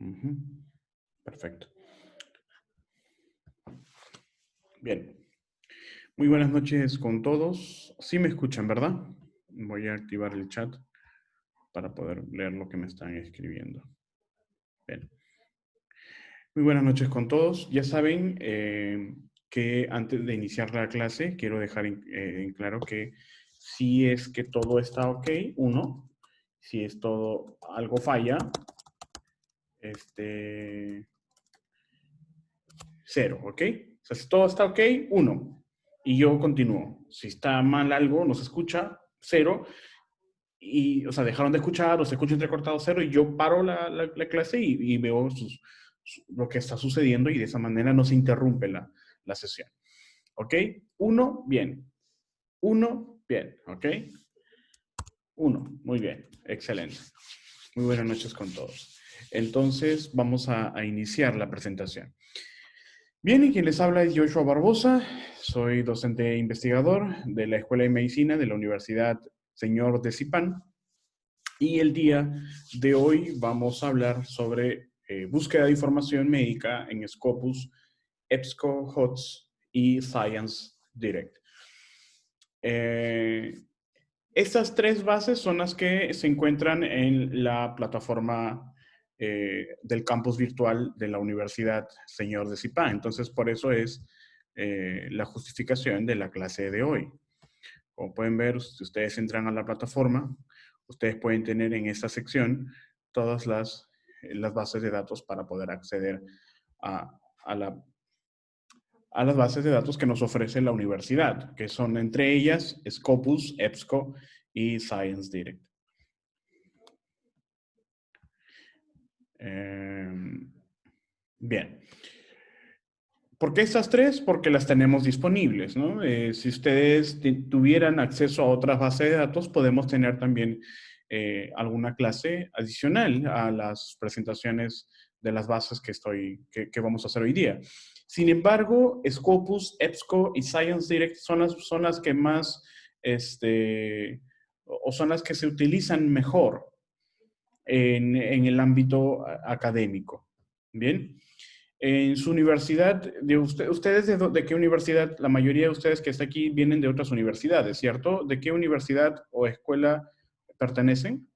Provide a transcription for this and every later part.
Ujú. Perfecto. Bien. Muy buenas noches con todos. Sí me escuchan, ¿verdad? Voy a activar el chat para poder leer lo que me están escribiendo. Bien. Muy buenas noches con todos. Ya saben que antes de iniciar la clase quiero dejar en claro que si es que todo está ok, uno, si es todo algo falla, cero, ¿ok? O sea, si todo está ok, uno, y yo continúo. Si está mal algo, no se escucha, cero, y, o sea, dejaron de escuchar o se escucha entrecortado, cero, y yo paro la clase y veo lo que está sucediendo y de esa manera no se interrumpe la sesión. ¿Ok? Uno, bien. Uno, bien. ¿Ok? Uno, muy bien. Excelente. Muy buenas noches con todos. Entonces, vamos a iniciar la presentación. Bien, y quien les habla es Joshua Barbosa. Soy docente e investigador de la Escuela de Medicina de la Universidad Señor de Zipán. Y el día de hoy vamos a hablar sobre búsqueda de información médica en Scopus, EBSCO, HOTS y Science Direct. Estas tres bases son las que se encuentran en la plataforma del campus virtual de la Universidad Señor de Zipán. Entonces, por eso es la justificación de la clase de hoy. Como pueden ver, si ustedes entran a la plataforma, ustedes pueden tener en esta sección todas las bases de datos para poder acceder a las bases de datos que nos ofrece la universidad, que son entre ellas Scopus, EBSCO y Science Direct. Bien. ¿Por qué estas tres? Porque las tenemos disponibles, ¿no? Si ustedes tuvieran acceso a otras bases de datos, podemos tener también alguna clase adicional a las presentaciones de las bases que vamos a hacer hoy día. Sin embargo, Scopus, EBSCO y Science Direct son las que más, o son las que se utilizan mejor en el ámbito académico. Bien. En su universidad, ¿ustedes de qué universidad? La mayoría de ustedes que está aquí vienen de otras universidades, ¿cierto? ¿De qué universidad o escuela pertenecen?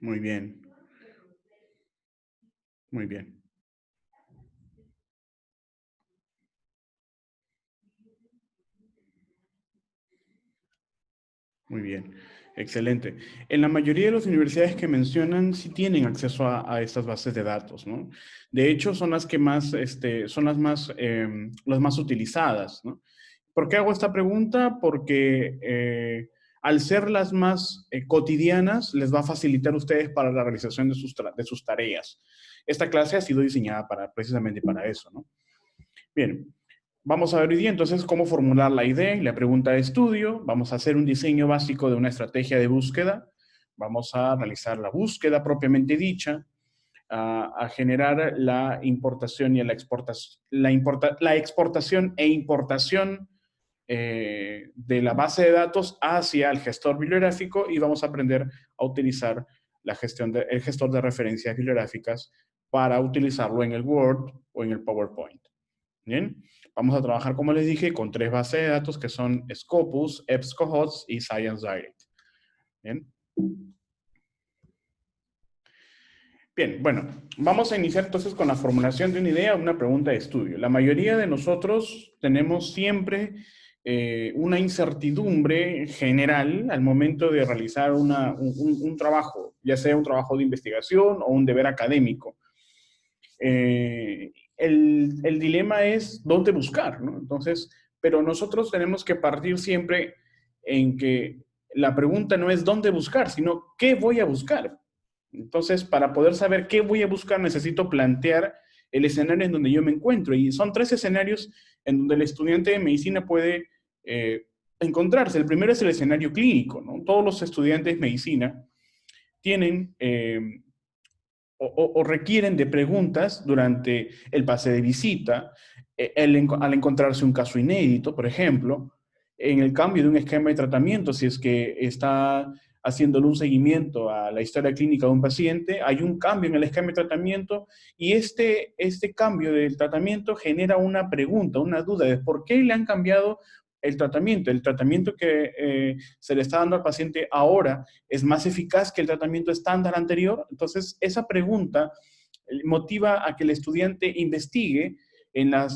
Muy bien, muy bien, muy bien. Excelente. En la mayoría de las universidades que mencionan, sí tienen acceso a estas bases de datos, ¿no? De hecho, son las que más, son las más utilizadas, ¿no? ¿Por qué hago esta pregunta? Porque al ser las más cotidianas, les va a facilitar a ustedes para la realización de sus tareas. Esta clase ha sido diseñada precisamente para eso, ¿no? Bien, vamos a ver hoy día entonces cómo formular la idea y la pregunta de estudio. Vamos a hacer un diseño básico de una estrategia de búsqueda. Vamos a realizar la búsqueda propiamente dicha, a generar la importación y la exportación, la exportación e importación de la base de datos hacia el gestor bibliográfico y vamos a aprender a utilizar el gestor de referencias bibliográficas para utilizarlo en el Word o en el PowerPoint. Bien, vamos a trabajar, como les dije, con tres bases de datos que son Scopus, EBSCOhost y Science Direct. Bien. Bien, bueno, vamos a iniciar entonces con la formulación de una idea o una pregunta de estudio. La mayoría de nosotros tenemos siempre una incertidumbre general al momento de realizar un trabajo, ya sea un trabajo de investigación o un deber académico. El dilema es dónde buscar, ¿no? Entonces, pero nosotros tenemos que partir siempre en que la pregunta no es dónde buscar, sino qué voy a buscar. Entonces, para poder saber qué voy a buscar, necesito plantear el escenario en donde yo me encuentro. Y son 3 escenarios en donde el estudiante de medicina puede encontrarse. El primero es el escenario clínico, ¿no? Todos los estudiantes de medicina tienen o requieren de preguntas durante el pase de visita, al encontrarse un caso inédito, por ejemplo, en el cambio de un esquema de tratamiento, si es que está haciéndole un seguimiento a la historia clínica de un paciente, hay un cambio en el esquema de tratamiento y este cambio del tratamiento genera una pregunta, una duda de por qué le han cambiado el tratamiento que se le está dando al paciente ahora es más eficaz que el tratamiento estándar anterior. Entonces, esa pregunta motiva a que el estudiante investigue en la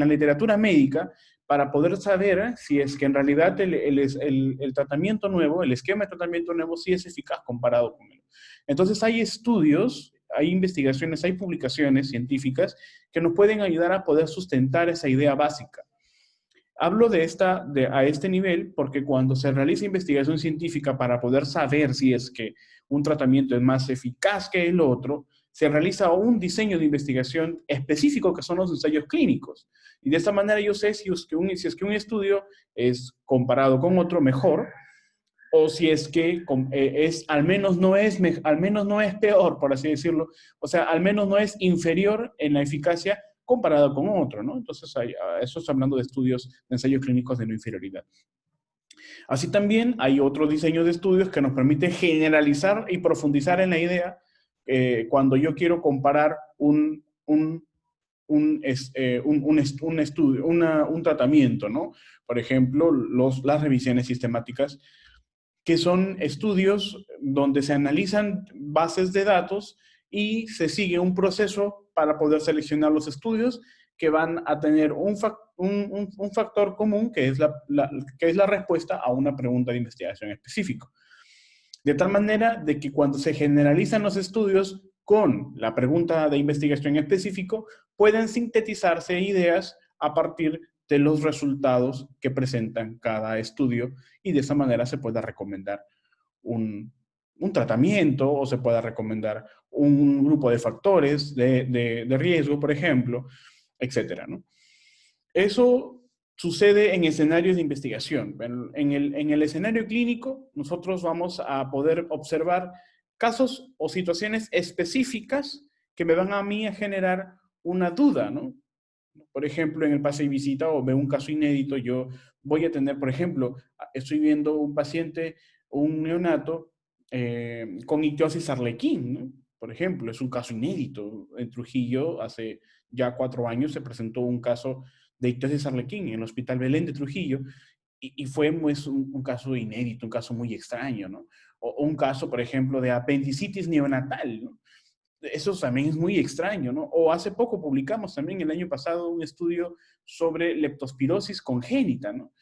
literatura médica para poder saber si es que en realidad el tratamiento nuevo, el esquema de tratamiento nuevo, sí es eficaz comparado con él. Entonces, hay estudios, hay investigaciones, hay publicaciones científicas que nos pueden ayudar a poder sustentar esa idea básica. Hablo a este nivel porque cuando se realiza investigación científica para poder saber si es que un tratamiento es más eficaz que el otro, se realiza un diseño de investigación específico que son los ensayos clínicos. Y de esta manera yo sé si es que un estudio es comparado con otro mejor o si es que al menos no es peor, por así decirlo, o sea, al menos no es inferior en la eficacia comparado con otro, ¿no? Entonces, eso está hablando de estudios, de ensayos clínicos de no inferioridad. Así también hay otro diseño de estudios que nos permite generalizar y profundizar en la idea cuando yo quiero comparar un estudio, un tratamiento, ¿no? Por ejemplo, las revisiones sistemáticas que son estudios donde se analizan bases de datos y se sigue un proceso para poder seleccionar los estudios que van a tener un factor común que es que es la respuesta a una pregunta de investigación específico. De tal manera de que cuando se generalizan los estudios con la pregunta de investigación específico, pueden sintetizarse ideas a partir de los resultados que presentan cada estudio y de esa manera se pueda recomendar un tratamiento o se pueda recomendar un grupo de factores de riesgo, por ejemplo, etcétera, ¿no? Eso sucede en escenarios de investigación. En el escenario clínico, nosotros vamos a poder observar casos o situaciones específicas que me van a mí a generar una duda, ¿no? Por ejemplo, en el pase y visita o veo un caso inédito, yo voy a tener, por ejemplo, estoy viendo un paciente, un neonato, con ictiosis arlequín, ¿no? Por ejemplo, es un caso inédito. En Trujillo, hace ya 4 años, se presentó un caso de ictiosis arlequín en el Hospital Belén de Trujillo y fue pues, un caso inédito, un caso muy extraño, ¿no? O un caso, por ejemplo, de apendicitis neonatal, ¿no? Eso también es muy extraño, ¿no? O hace poco publicamos también el año pasado un estudio sobre leptospirosis congénita, ¿no?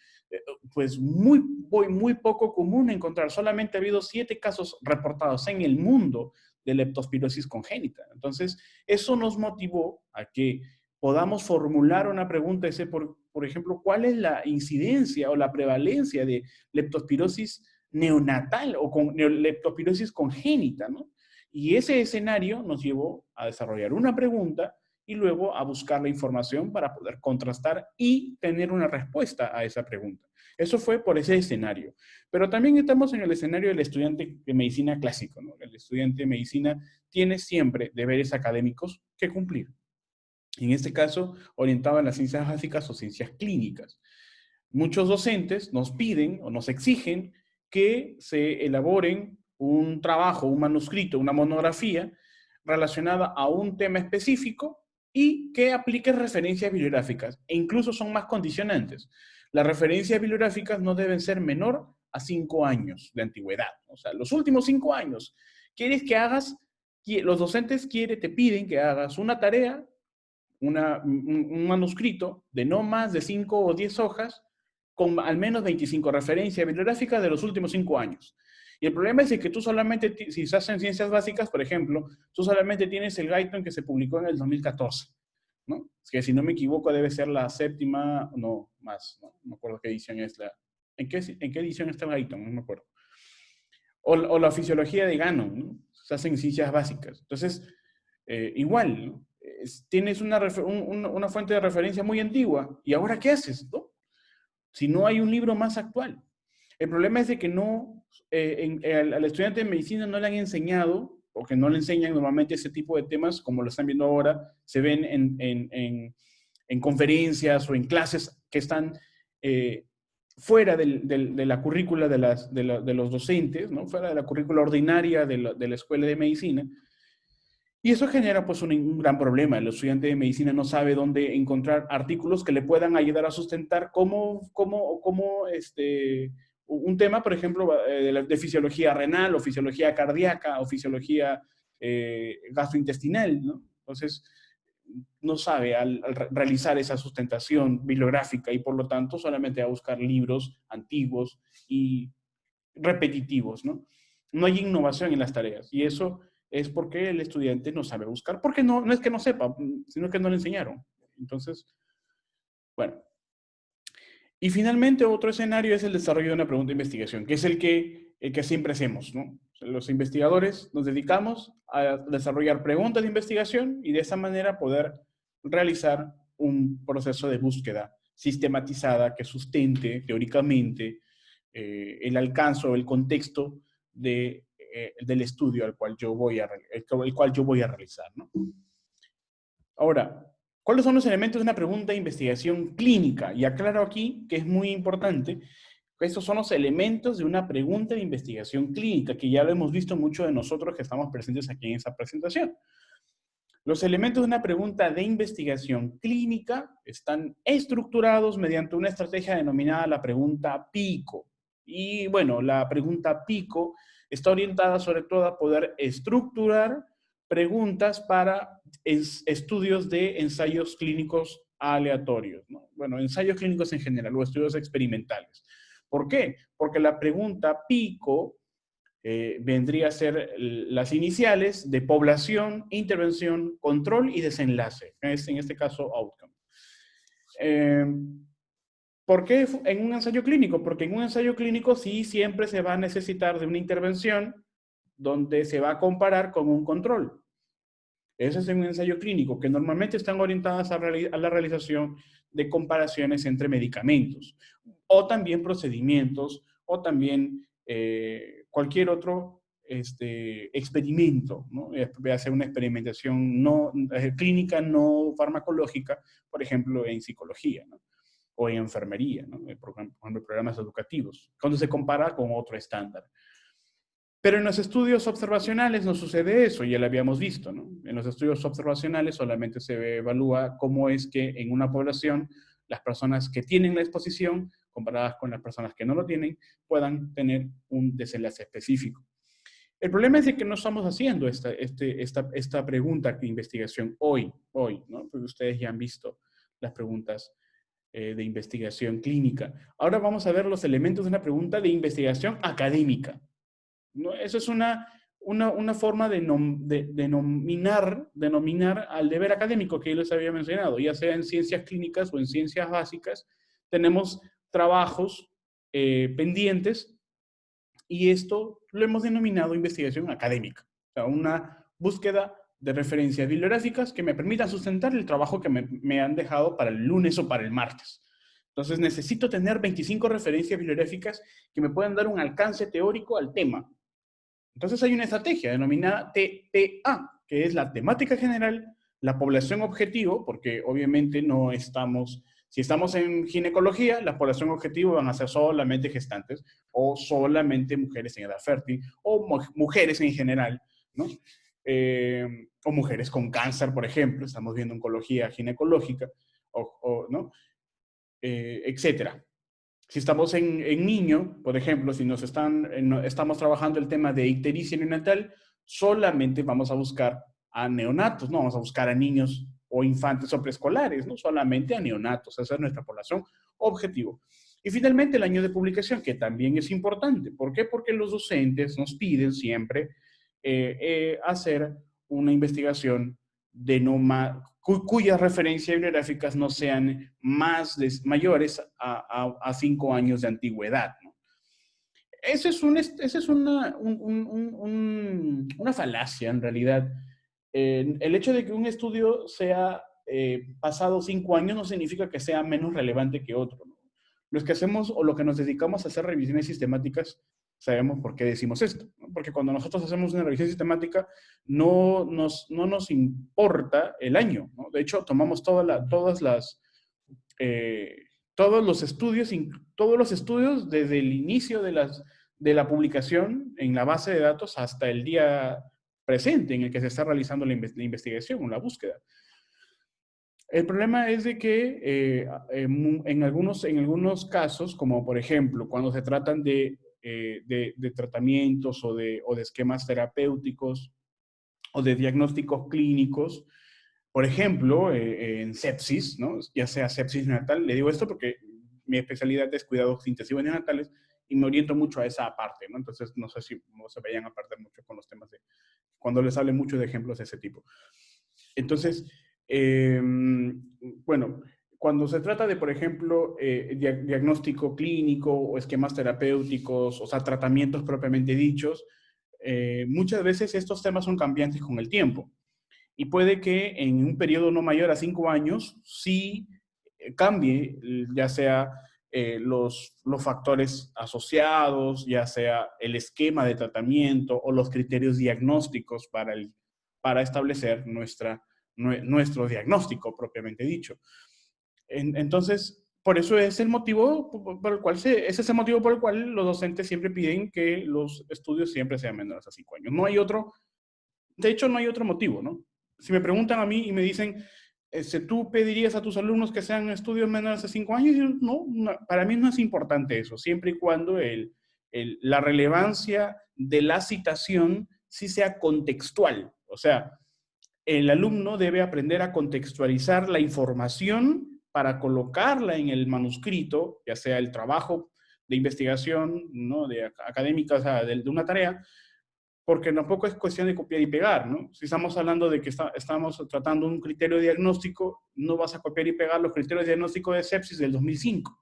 Pues muy poco común encontrar. Solamente ha habido 7 casos reportados en el mundo de leptospirosis congénita. Entonces, eso nos motivó a que podamos formular una pregunta, por ejemplo, ¿cuál es la incidencia o la prevalencia de leptospirosis neonatal o con leptospirosis congénita, ¿no? Y ese escenario nos llevó a desarrollar una pregunta y luego a buscar la información para poder contrastar y tener una respuesta a esa pregunta. Eso fue por ese escenario. Pero también estamos en el escenario del estudiante de medicina clásico, ¿no? El estudiante de medicina tiene siempre deberes académicos que cumplir. En este caso, orientado a las ciencias básicas o ciencias clínicas. Muchos docentes nos piden o nos exigen que se elaboren un trabajo, un manuscrito, una monografía relacionada a un tema específico y que aplique referencias bibliográficas. E incluso son más condicionantes. Las referencias bibliográficas no deben ser menor a 5 años de antigüedad. O sea, los últimos 5 años. Quieres que hagas, los docentes te piden que hagas una tarea, un manuscrito de no más de 5 o 10 hojas con al menos 25 referencias bibliográficas de los últimos 5 años. Y el problema es que tú solamente, si estás en ciencias básicas, por ejemplo, tú solamente tienes el Guyton que se publicó en el 2014, ¿no? Es que si no me equivoco debe ser la séptima, no, más, no me acuerdo qué edición es la... ¿En qué edición está el Guyton? No me acuerdo. O la fisiología de Gannon, ¿no? Se hacen ciencias básicas. Entonces, igual, ¿no? Tienes una fuente de referencia muy antigua, ¿y ahora qué haces, no? Si no hay un libro más actual. El problema es de que no, al estudiante de medicina no le han enseñado, o que no le enseñan normalmente ese tipo de temas, como lo están viendo ahora, se ven en conferencias o en clases que están fuera de la currícula de los docentes, ¿no? Fuera de la currícula ordinaria de la escuela de medicina. Y eso genera pues un gran problema. El estudiante de medicina no sabe dónde encontrar artículos que le puedan ayudar a sustentar un tema, por ejemplo, de fisiología renal o fisiología cardíaca o fisiología gastrointestinal, ¿no? Entonces, no sabe al realizar esa sustentación bibliográfica y por lo tanto solamente va a buscar libros antiguos y repetitivos, ¿no? No hay innovación en las tareas y eso es porque el estudiante no sabe buscar, porque no es que no sepa, sino que no le enseñaron. Entonces, bueno. Y finalmente otro escenario es el desarrollo de una pregunta de investigación, que es el que siempre hacemos, ¿no? Los investigadores nos dedicamos a desarrollar preguntas de investigación y de esa manera poder realizar un proceso de búsqueda sistematizada que sustente teóricamente el alcance o el contexto del estudio al cual el cual yo voy a realizar, ¿no? Ahora, ¿cuáles son los elementos de una pregunta de investigación clínica? Y aclaro aquí que es muy importante, que estos son los elementos de una pregunta de investigación clínica, que ya lo hemos visto mucho de nosotros que estamos presentes aquí en esta presentación. Los elementos de una pregunta de investigación clínica están estructurados mediante una estrategia denominada la pregunta PICO. Y bueno, la pregunta PICO está orientada sobre todo a poder estructurar preguntas para estudios de ensayos clínicos aleatorios, ¿no? Bueno, ensayos clínicos en general o estudios experimentales. ¿Por qué? Porque la pregunta PICO vendría a ser las iniciales de población, intervención, control y desenlace. En este caso, outcome. ¿Por qué en un ensayo clínico? Porque en un ensayo clínico sí siempre se va a necesitar de una intervención donde se va a comparar con un control. Ese es un ensayo clínico, que normalmente están orientadas a la realización de comparaciones entre medicamentos, o también procedimientos, o también cualquier otro experimento, ¿no? Hacer una experimentación clínica no farmacológica, por ejemplo, en psicología, ¿no? O en enfermería, ¿no? Por ejemplo, programas educativos, cuando se compara con otro estándar. Pero en los estudios observacionales no sucede eso, ya lo habíamos visto, ¿no? En los estudios observacionales solamente se evalúa cómo es que en una población las personas que tienen la exposición, comparadas con las personas que no lo tienen, puedan tener un desenlace específico. El problema es de que no estamos haciendo esta pregunta de investigación hoy, ¿no? Porque ustedes ya han visto las preguntas de investigación clínica. Ahora vamos a ver los elementos de una pregunta de investigación académica, ¿no? Eso es una forma de denominar al deber académico que yo les había mencionado, ya sea en ciencias clínicas o en ciencias básicas. Tenemos trabajos pendientes y esto lo hemos denominado investigación académica. O sea, una búsqueda de referencias bibliográficas que me permitan sustentar el trabajo que me han dejado para el lunes o para el martes. Entonces necesito tener 25 referencias bibliográficas que me puedan dar un alcance teórico al tema. Entonces hay una estrategia denominada TPA, que es la temática general, la población objetivo, porque obviamente no estamos, si estamos en ginecología, la población objetivo van a ser solamente gestantes o solamente mujeres en edad fértil o mujeres en general, ¿no? O mujeres con cáncer, por ejemplo, estamos viendo oncología ginecológica, ¿no? Etcétera. Si estamos en niño, por ejemplo, si estamos trabajando el tema de ictericia neonatal, solamente vamos a buscar a neonatos, no vamos a buscar a niños o infantes o preescolares, no solamente a neonatos. Esa es nuestra población objetivo. Y finalmente el año de publicación, que también es importante. ¿Por qué? Porque los docentes nos piden siempre hacer una investigación de cuyas referencias bibliográficas no sean mayores a 5 años de antigüedad, ¿no? esa es una falacia, en realidad. El hecho de que un estudio sea pasado 5 años no significa que sea menos relevante que otro, ¿no? Los que hacemos o lo que nos dedicamos a hacer revisiones sistemáticas sabemos por qué decimos esto, ¿no? Porque cuando nosotros hacemos una revisión sistemática no nos importa el año, ¿no? De hecho, tomamos todas las eh, todos los estudios desde el inicio de la publicación en la base de datos hasta el día presente en el que se está realizando la investigación o la búsqueda. El problema es de que en algunos casos, como por ejemplo cuando se tratan de tratamientos o de esquemas terapéuticos o de diagnósticos clínicos, por ejemplo, en sepsis, ¿no? Ya sea sepsis neonatal, le digo esto porque mi especialidad es cuidados intensivos neonatales y me oriento mucho a esa parte, ¿no? Entonces, no sé si no se vayan a perder mucho con los temas de, cuando les hable mucho de ejemplos de ese tipo. Entonces, bueno, cuando se trata de, por ejemplo, diagnóstico clínico o esquemas terapéuticos, o sea, tratamientos propiamente dichos, muchas veces estos temas son cambiantes con el tiempo y puede que en un periodo no mayor a 5 años sí cambie, ya sea los factores asociados, ya sea el esquema de tratamiento o los criterios diagnósticos para establecer nuestro diagnóstico propiamente dicho. Entonces, por eso es el motivo por el cual ese es el motivo por el cual los docentes siempre piden que los estudios siempre sean menores a 5 años. No hay otro, de hecho, no hay otro motivo, ¿no? Si me preguntan a mí y me dicen, ¿tú pedirías a tus alumnos que sean estudios menores a 5 años? Yo, no, para mí no es importante eso, siempre y cuando la relevancia de la citación sí sea contextual. O sea, el alumno debe aprender a contextualizar la información para colocarla en el manuscrito, ya sea el trabajo de investigación, ¿no? De académica, o sea, de una tarea, porque tampoco es cuestión de copiar y pegar, ¿no? Si estamos hablando de que estamos tratando un criterio diagnóstico, no vas a copiar y pegar los criterios diagnósticos de sepsis del 2005,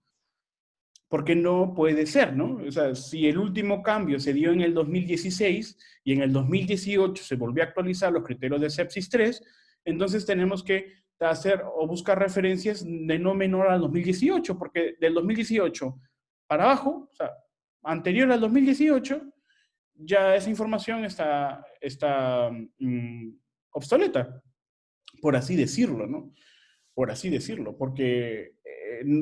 porque no puede ser, ¿no? O sea, si el último cambio se dio en el 2016 y en el 2018 se volvió a actualizar los criterios de sepsis 3, entonces tenemos que hacer o buscar referencias de no menor al 2018, porque del 2018 para abajo, o sea, anterior al 2018, ya esa información está obsoleta, por así decirlo, ¿no? Por así decirlo, porque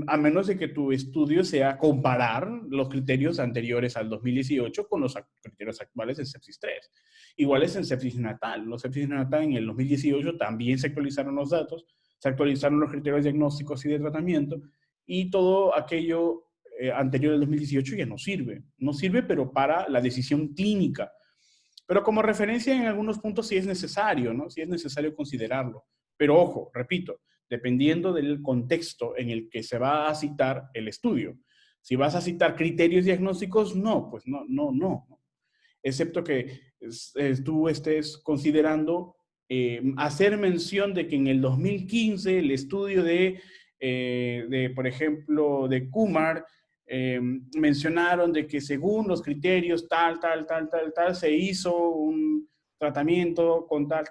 a menos de que tu estudio sea comparar los criterios anteriores al 2018 con los criterios actuales en sepsis 3. Igual es en sepsis natal. Los sepsis natal en el 2018 también se actualizaron los datos, se actualizaron los criterios diagnósticos y de tratamiento, y todo aquello anterior al 2018 ya no sirve. No sirve, pero para la decisión clínica. Pero como referencia en algunos puntos sí es necesario, ¿no? Sí es necesario considerarlo. Pero ojo, repito, dependiendo del contexto en el que se va a citar el estudio. Si vas a citar criterios diagnósticos, no, pues no. Excepto que tú estés considerando hacer mención de que en el 2015 el estudio por ejemplo, de Kumar, mencionaron de que según los criterios tal, se hizo un tratamiento con tal,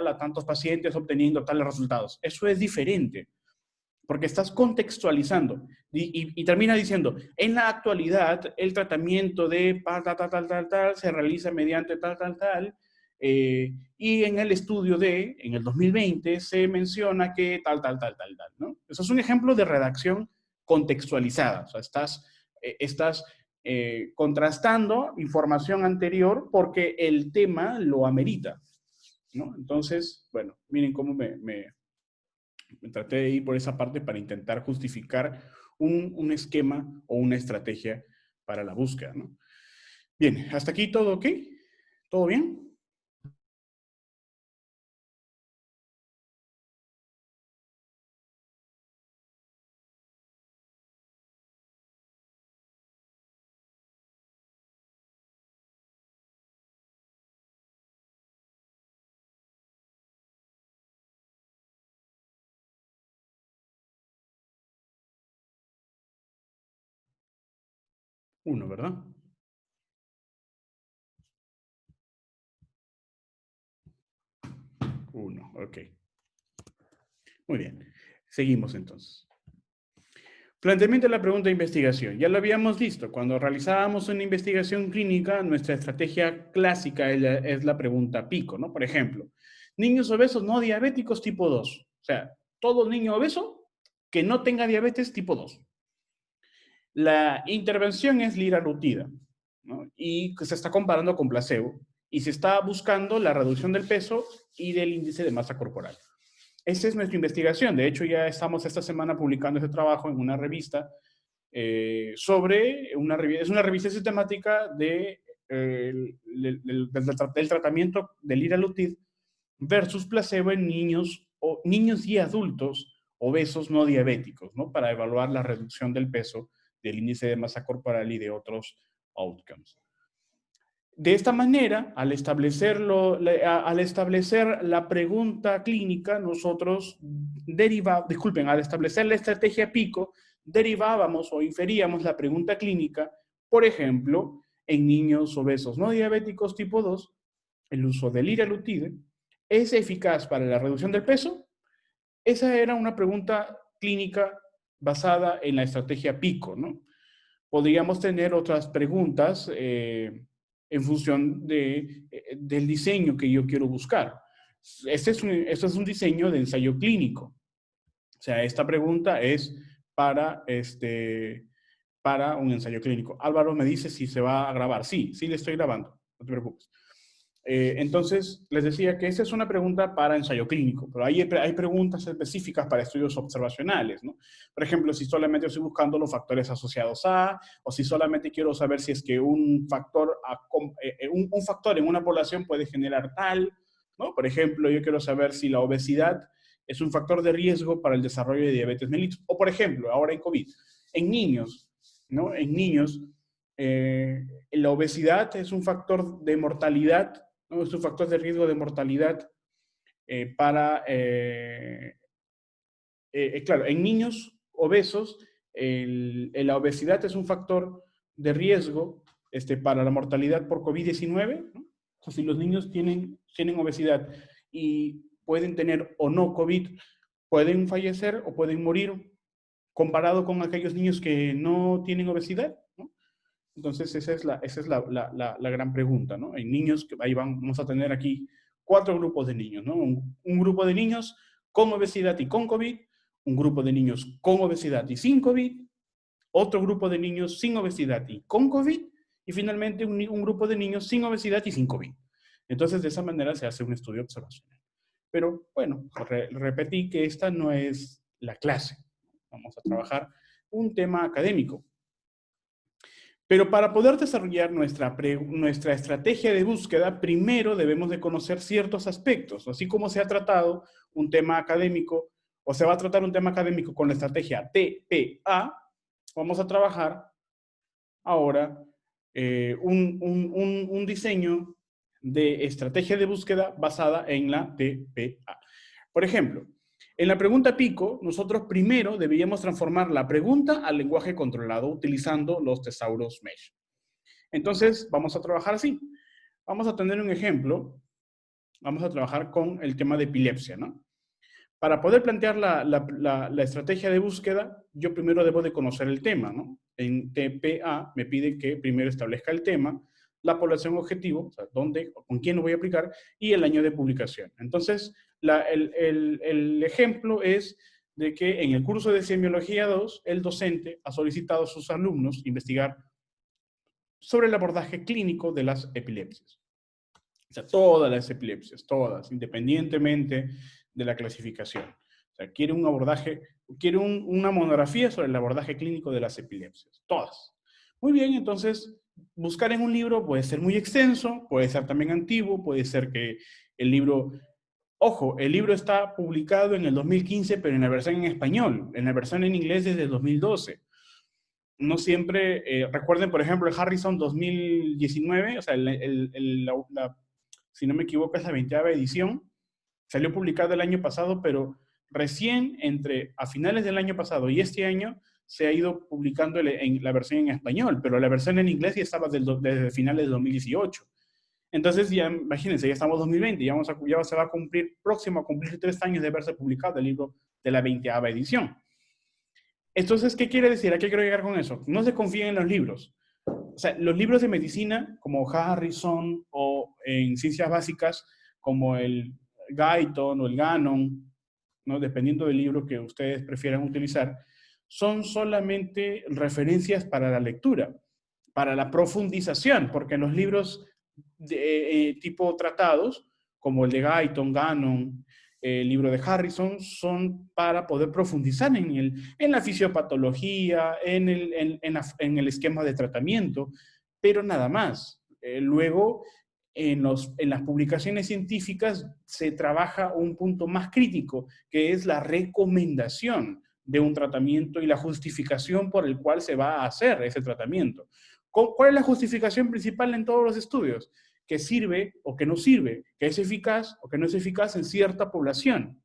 a tantos pacientes obteniendo tales resultados. Eso es diferente, porque estás contextualizando y termina diciendo, en la actualidad el tratamiento de tal, se realiza mediante tal, y en el estudio en el 2020 se menciona que tal, ¿no? Eso es un ejemplo de redacción contextualizada, o sea, estás contrastando información anterior porque el tema lo amerita, ¿no? Entonces, bueno, miren cómo me traté de ir por esa parte para intentar justificar un esquema o una estrategia para la búsqueda, ¿no? Bien, hasta aquí todo ok, todo bien. Uno, ¿verdad? 1, ok. Muy bien. Seguimos entonces. Planteamiento de la pregunta de investigación. Ya lo habíamos visto. Cuando realizábamos una investigación clínica, nuestra estrategia clásica es la pregunta pico, ¿no? Por ejemplo, niños obesos no diabéticos tipo 2. O sea, todo niño obeso que no tenga diabetes tipo 2. La intervención es liraglutida, ¿no? Y se está comparando con placebo. Y se está buscando la reducción del peso y del índice de masa corporal. Esa es nuestra investigación. De hecho, ya estamos esta semana publicando este trabajo en una revista es una revista sistemática del tratamiento del liraglutid versus placebo en niños y adultos obesos no diabéticos, ¿no? Para evaluar la reducción del peso, del índice de masa corporal y de otros outcomes. De esta manera, al establecer la pregunta clínica, nosotros al establecer la estrategia PICO, derivábamos o inferíamos la pregunta clínica, por ejemplo, en niños obesos no diabéticos tipo 2, el uso del liraglutide es eficaz para la reducción del peso. Esa era una pregunta clínica basada en la estrategia PICO, ¿no? Podríamos tener otras preguntas en función del diseño que yo quiero buscar. Este es un diseño de ensayo clínico. O sea, esta pregunta es para un ensayo clínico. Álvaro me dice si se va a grabar. Sí, sí le estoy grabando, no te preocupes. Entonces, les decía que esta es una pregunta para ensayo clínico, pero hay preguntas específicas para estudios observacionales, ¿no? Por ejemplo, si solamente estoy buscando los factores asociados a, o si solamente quiero saber si es que un factor en una población puede generar tal, ¿no? Por ejemplo, yo quiero saber si la obesidad es un factor de riesgo para el desarrollo de diabetes mellitus. O, por ejemplo, ahora en COVID, en niños, ¿no? En niños, la obesidad es un factor de mortalidad, ¿no? Es un factor de riesgo de mortalidad claro, en niños obesos, la obesidad es un factor de riesgo para la mortalidad por COVID-19, ¿no? O sea, si los niños tienen obesidad y pueden tener o no COVID, pueden fallecer o pueden morir comparado con aquellos niños que no tienen obesidad, ¿no? Entonces, esa es la gran pregunta, ¿no? En niños, ahí vamos a tener aquí 4 grupos de niños, ¿no? Un grupo de niños con obesidad y con COVID, un grupo de niños con obesidad y sin COVID, otro grupo de niños sin obesidad y con COVID, y finalmente un grupo de niños sin obesidad y sin COVID. Entonces, de esa manera se hace un estudio observacional. Pero, bueno, repetí que esta no es la clase. Vamos a trabajar un tema académico. Pero para poder desarrollar nuestra estrategia de búsqueda, primero debemos de conocer ciertos aspectos. Así como se ha tratado un tema académico, o se va a tratar un tema académico con la estrategia TPA, vamos a trabajar ahora un diseño de estrategia de búsqueda basada en la TPA. Por ejemplo, en la pregunta PICO, nosotros primero deberíamos transformar la pregunta al lenguaje controlado utilizando los tesauros Mesh. Entonces, vamos a trabajar así. Vamos a tener un ejemplo. Vamos a trabajar con el tema de epilepsia, ¿no? Para poder plantear la estrategia de búsqueda, yo primero debo de conocer el tema, ¿no? En TPA me pide que primero establezca el tema, la población objetivo, o sea, dónde, con quién lo voy a aplicar, y el año de publicación. Entonces, el ejemplo es de que en el curso de Semiología 2, el docente ha solicitado a sus alumnos investigar sobre el abordaje clínico de las epilepsias. O sea, todas las epilepsias, todas, independientemente de la clasificación. O sea, quiere un abordaje, quiere una monografía sobre el abordaje clínico de las epilepsias, todas. Muy bien, entonces, buscar en un libro puede ser muy extenso, puede ser también antiguo, puede ser que el libro... Ojo, el libro está publicado en el 2015, pero en la versión en español, en la versión en inglés desde el 2012. No siempre, recuerden, por ejemplo, el Harrison 2019, o sea, si no me equivoco, es la 20ª edición, salió publicada el año pasado, pero recién a finales del año pasado y este año se ha ido publicando la versión en español, pero la versión en inglés ya estaba desde finales de 2018. Entonces, ya imagínense, ya estamos en 2020, ya se va a cumplir, próximo a cumplir 3 años de haberse publicado el libro de la 20ª edición. Entonces, ¿qué quiere decir? ¿A qué quiero llegar con eso? No se confíen en los libros. O sea, los libros de medicina, como Harrison, o en ciencias básicas, como el Guyton o el Gannon, ¿no? Dependiendo del libro que ustedes prefieran utilizar, son solamente referencias para la lectura, para la profundización, porque en los libros de tipo tratados, como el de Guyton, Gannon, el libro de Harrison, son para poder profundizar en la fisiopatología, en el esquema de tratamiento, pero nada más. Luego, en las publicaciones científicas se trabaja un punto más crítico, que es la recomendación de un tratamiento y la justificación por el cual se va a hacer ese tratamiento. ¿Cuál es la justificación principal en todos los estudios? Que sirve o que no sirve, que es eficaz o que no es eficaz en cierta población.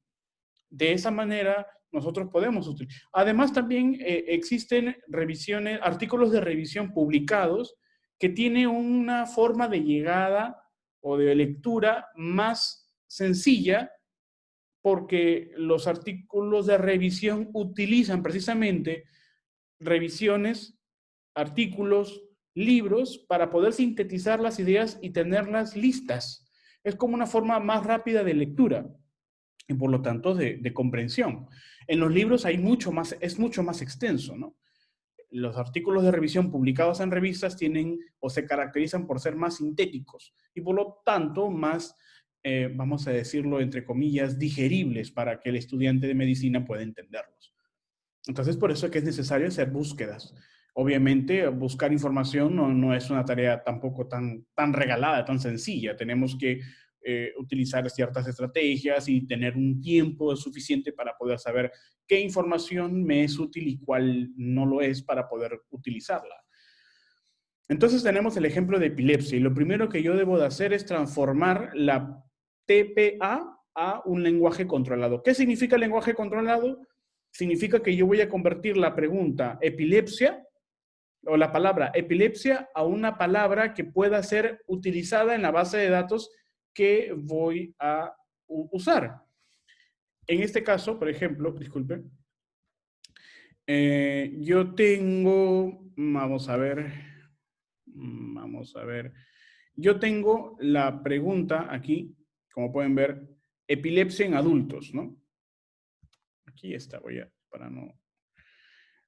De esa manera nosotros podemos utilizar. Además también existen revisiones, artículos de revisión publicados que tienen una forma de llegada o de lectura más sencilla, porque los artículos de revisión utilizan precisamente revisiones, artículos, libros, para poder sintetizar las ideas y tenerlas listas. Es como una forma más rápida de lectura y por lo tanto de comprensión. En los libros es mucho más extenso, ¿no? Los artículos de revisión publicados en revistas tienen o se caracterizan por ser más sintéticos y por lo tanto más, vamos a decirlo entre comillas, digeribles para que el estudiante de medicina pueda entenderlos. Entonces, por eso es que es necesario hacer búsquedas. Obviamente, buscar información no es una tarea tampoco tan regalada, tan sencilla. Tenemos que utilizar ciertas estrategias y tener un tiempo suficiente para poder saber qué información me es útil y cuál no lo es para poder utilizarla. Entonces tenemos el ejemplo de epilepsia y lo primero que yo debo de hacer es transformar la TPA a un lenguaje controlado. ¿Qué significa lenguaje controlado? Significa que yo voy a convertir la pregunta epilepsia o la palabra epilepsia a una palabra que pueda ser utilizada en la base de datos que voy a usar. En este caso, por ejemplo, disculpe, yo tengo, vamos a ver, yo tengo la pregunta aquí, como pueden ver, epilepsia en adultos, ¿no? Aquí está, para no...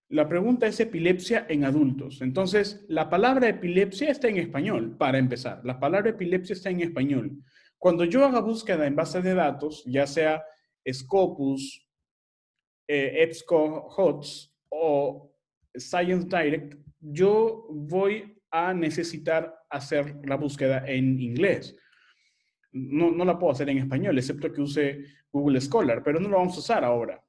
La pregunta es epilepsia en adultos. Entonces, la palabra epilepsia está en español, para empezar. La palabra epilepsia está en español. Cuando yo haga búsqueda en bases de datos, ya sea Scopus, EBSCOhost o Science Direct, yo voy a necesitar hacer la búsqueda en inglés. No la puedo hacer en español, excepto que use Google Scholar, pero no lo vamos a usar ahora.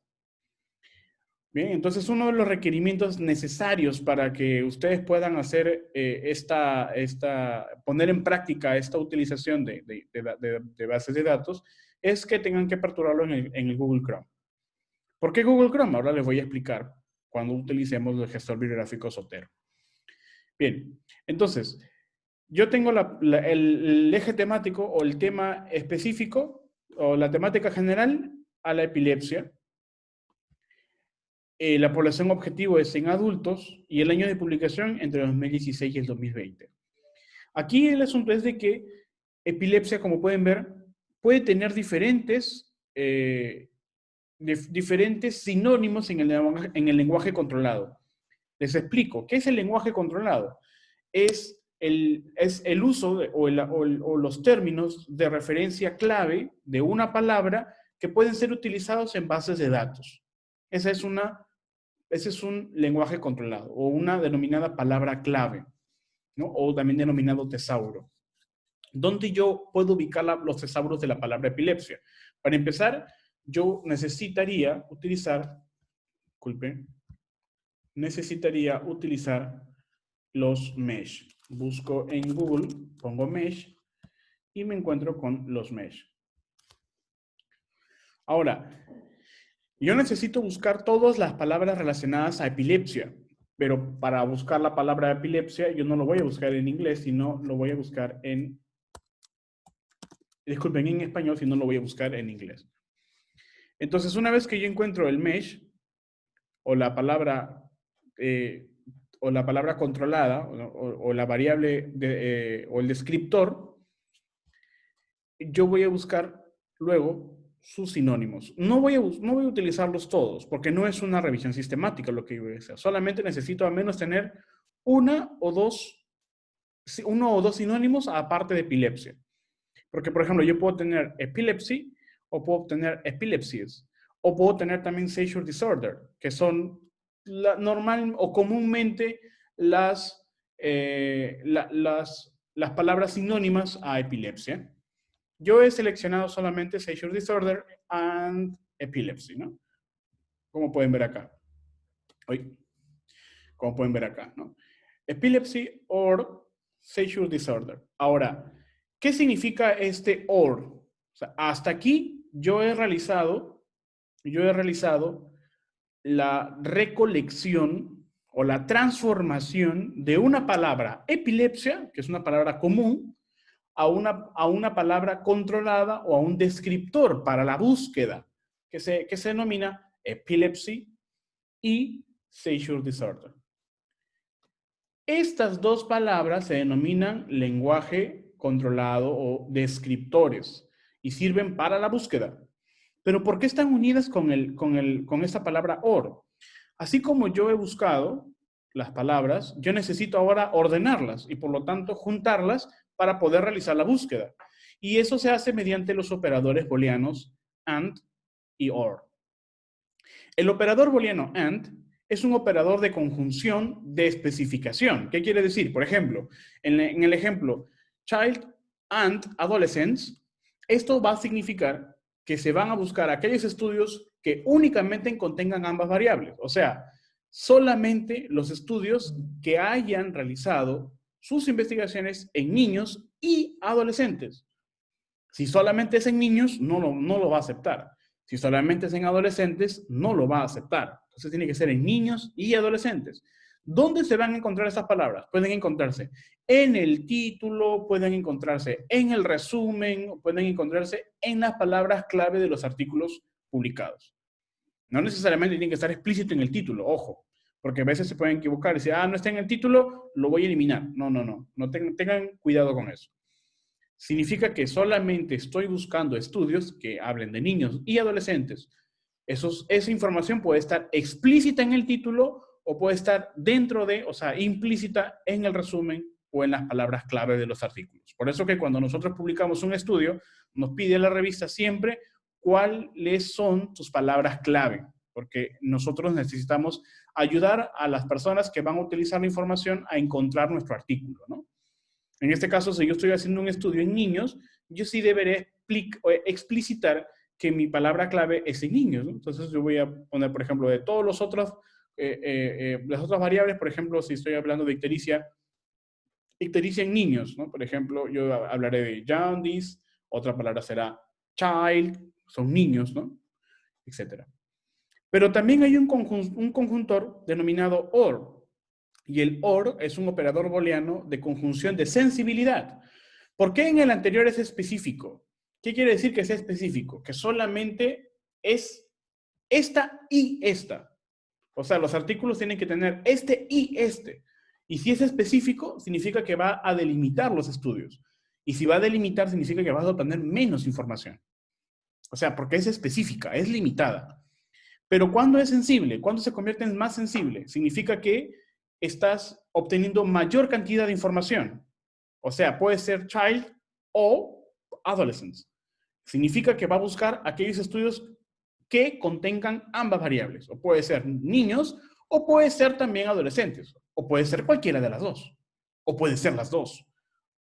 Bien, entonces uno de los requerimientos necesarios para que ustedes puedan hacer poner en práctica esta utilización de bases de datos es que tengan que aperturarlo en el Google Chrome. ¿Por qué Google Chrome? Ahora les voy a explicar cuando utilicemos el gestor bibliográfico Zotero. Bien, entonces, yo tengo el eje temático o el tema específico o la temática general a la epilepsia. La población objetivo es en adultos y el año de publicación entre el 2016 y el 2020. Aquí el asunto es de que epilepsia, como pueden ver, puede tener diferentes sinónimos en el lenguaje controlado. Les explico, ¿qué es el lenguaje controlado? Es el uso o los términos de referencia clave de una palabra que pueden ser utilizados en bases de datos. Ese es un lenguaje controlado o una denominada palabra clave, ¿no? O también denominado tesauro. ¿Dónde yo puedo ubicar los tesauros de la palabra epilepsia? Para empezar, yo necesitaría utilizar los mesh. Busco en Google, pongo mesh y me encuentro con los mesh. Ahora, yo necesito buscar todas las palabras relacionadas a epilepsia, pero para buscar la palabra epilepsia yo no lo voy a buscar en inglés, sino lo voy a buscar en Disculpen, en español, si no lo voy a buscar en inglés. Entonces, una vez que yo encuentro el mesh o la palabra, eh, o la palabra controlada o la variable o el descriptor, yo voy a buscar luego sus sinónimos. No voy a utilizarlos todos porque no es una revisión sistemática lo que yo voy a hacer. Solamente necesito al menos tener uno o dos sinónimos aparte de epilepsia. Porque, por ejemplo, yo puedo tener epilepsy o puedo tener epilepsies o puedo tener también seizure disorder, que son normal o comúnmente las palabras sinónimas a epilepsia. Yo he seleccionado solamente seizure disorder and epilepsy, ¿no? Como pueden ver acá. Hoy, como pueden ver acá, ¿no? Epilepsy or seizure disorder. Ahora, ¿qué significa este or? O sea, hasta aquí yo he realizado la recolección o la transformación de una palabra epilepsia, que es una palabra común, a una palabra controlada o a un descriptor para la búsqueda, que se denomina epilepsy y seizure disorder. Estas dos palabras se denominan lenguaje controlado o descriptores y sirven para la búsqueda. Pero ¿por qué están unidas con esta palabra or? Así como yo he buscado las palabras, yo necesito ahora ordenarlas y por lo tanto juntarlas para poder realizar la búsqueda. Y eso se hace mediante los operadores booleanos AND y OR. El operador booleano AND es un operador de conjunción de especificación. ¿Qué quiere decir? Por ejemplo, en el ejemplo child and adolescents, esto va a significar que se van a buscar aquellos estudios que únicamente contengan ambas variables. O sea, solamente los estudios que hayan realizado sus investigaciones en niños y adolescentes. Si solamente es en niños, no lo va a aceptar. Si solamente es en adolescentes, no lo va a aceptar. Entonces tiene que ser en niños y adolescentes. ¿Dónde se van a encontrar esas palabras? Pueden encontrarse en el título, pueden encontrarse en el resumen, pueden encontrarse en las palabras clave de los artículos publicados. No necesariamente tiene que estar explícito en el título, ojo, porque a veces se pueden equivocar y decir, no está en el título, lo voy a eliminar. No tengan cuidado con eso. Significa que solamente estoy buscando estudios que hablen de niños y adolescentes. Esa información puede estar explícita en el título o puede estar dentro de, o sea, implícita en el resumen o en las palabras clave de los artículos. Por eso que cuando nosotros publicamos un estudio, nos pide la revista siempre cuáles son tus palabras clave, porque nosotros necesitamos ayudar a las personas que van a utilizar la información a encontrar nuestro artículo, ¿no? En este caso, si yo estoy haciendo un estudio en niños, yo sí deberé explicitar que mi palabra clave es en niños, ¿no? Entonces yo voy a poner, por ejemplo, de todos los otros, las otras variables, por ejemplo, si estoy hablando de ictericia en niños, ¿no? Por ejemplo, yo hablaré de jaundice, otra palabra será child, son niños, ¿no? Etcétera. Pero también hay un conjuntor denominado OR, y el OR es un operador booleano de conjunción de sensibilidad. ¿Por qué en el anterior es específico? ¿Qué quiere decir que sea específico? Que solamente es esta y esta. O sea, los artículos tienen que tener este y este. Y si es específico, significa que va a delimitar los estudios. Y si va a delimitar, significa que vas a obtener menos información. O sea, porque es específica, es limitada. Pero ¿cuándo es sensible? ¿Cuándo se convierte en más sensible? Significa que estás obteniendo mayor cantidad de información. O sea, puede ser child o adolescents. Significa que va a buscar aquellos estudios que contengan ambas variables. O puede ser niños o puede ser también adolescentes. O puede ser cualquiera de las dos. O puede ser las dos.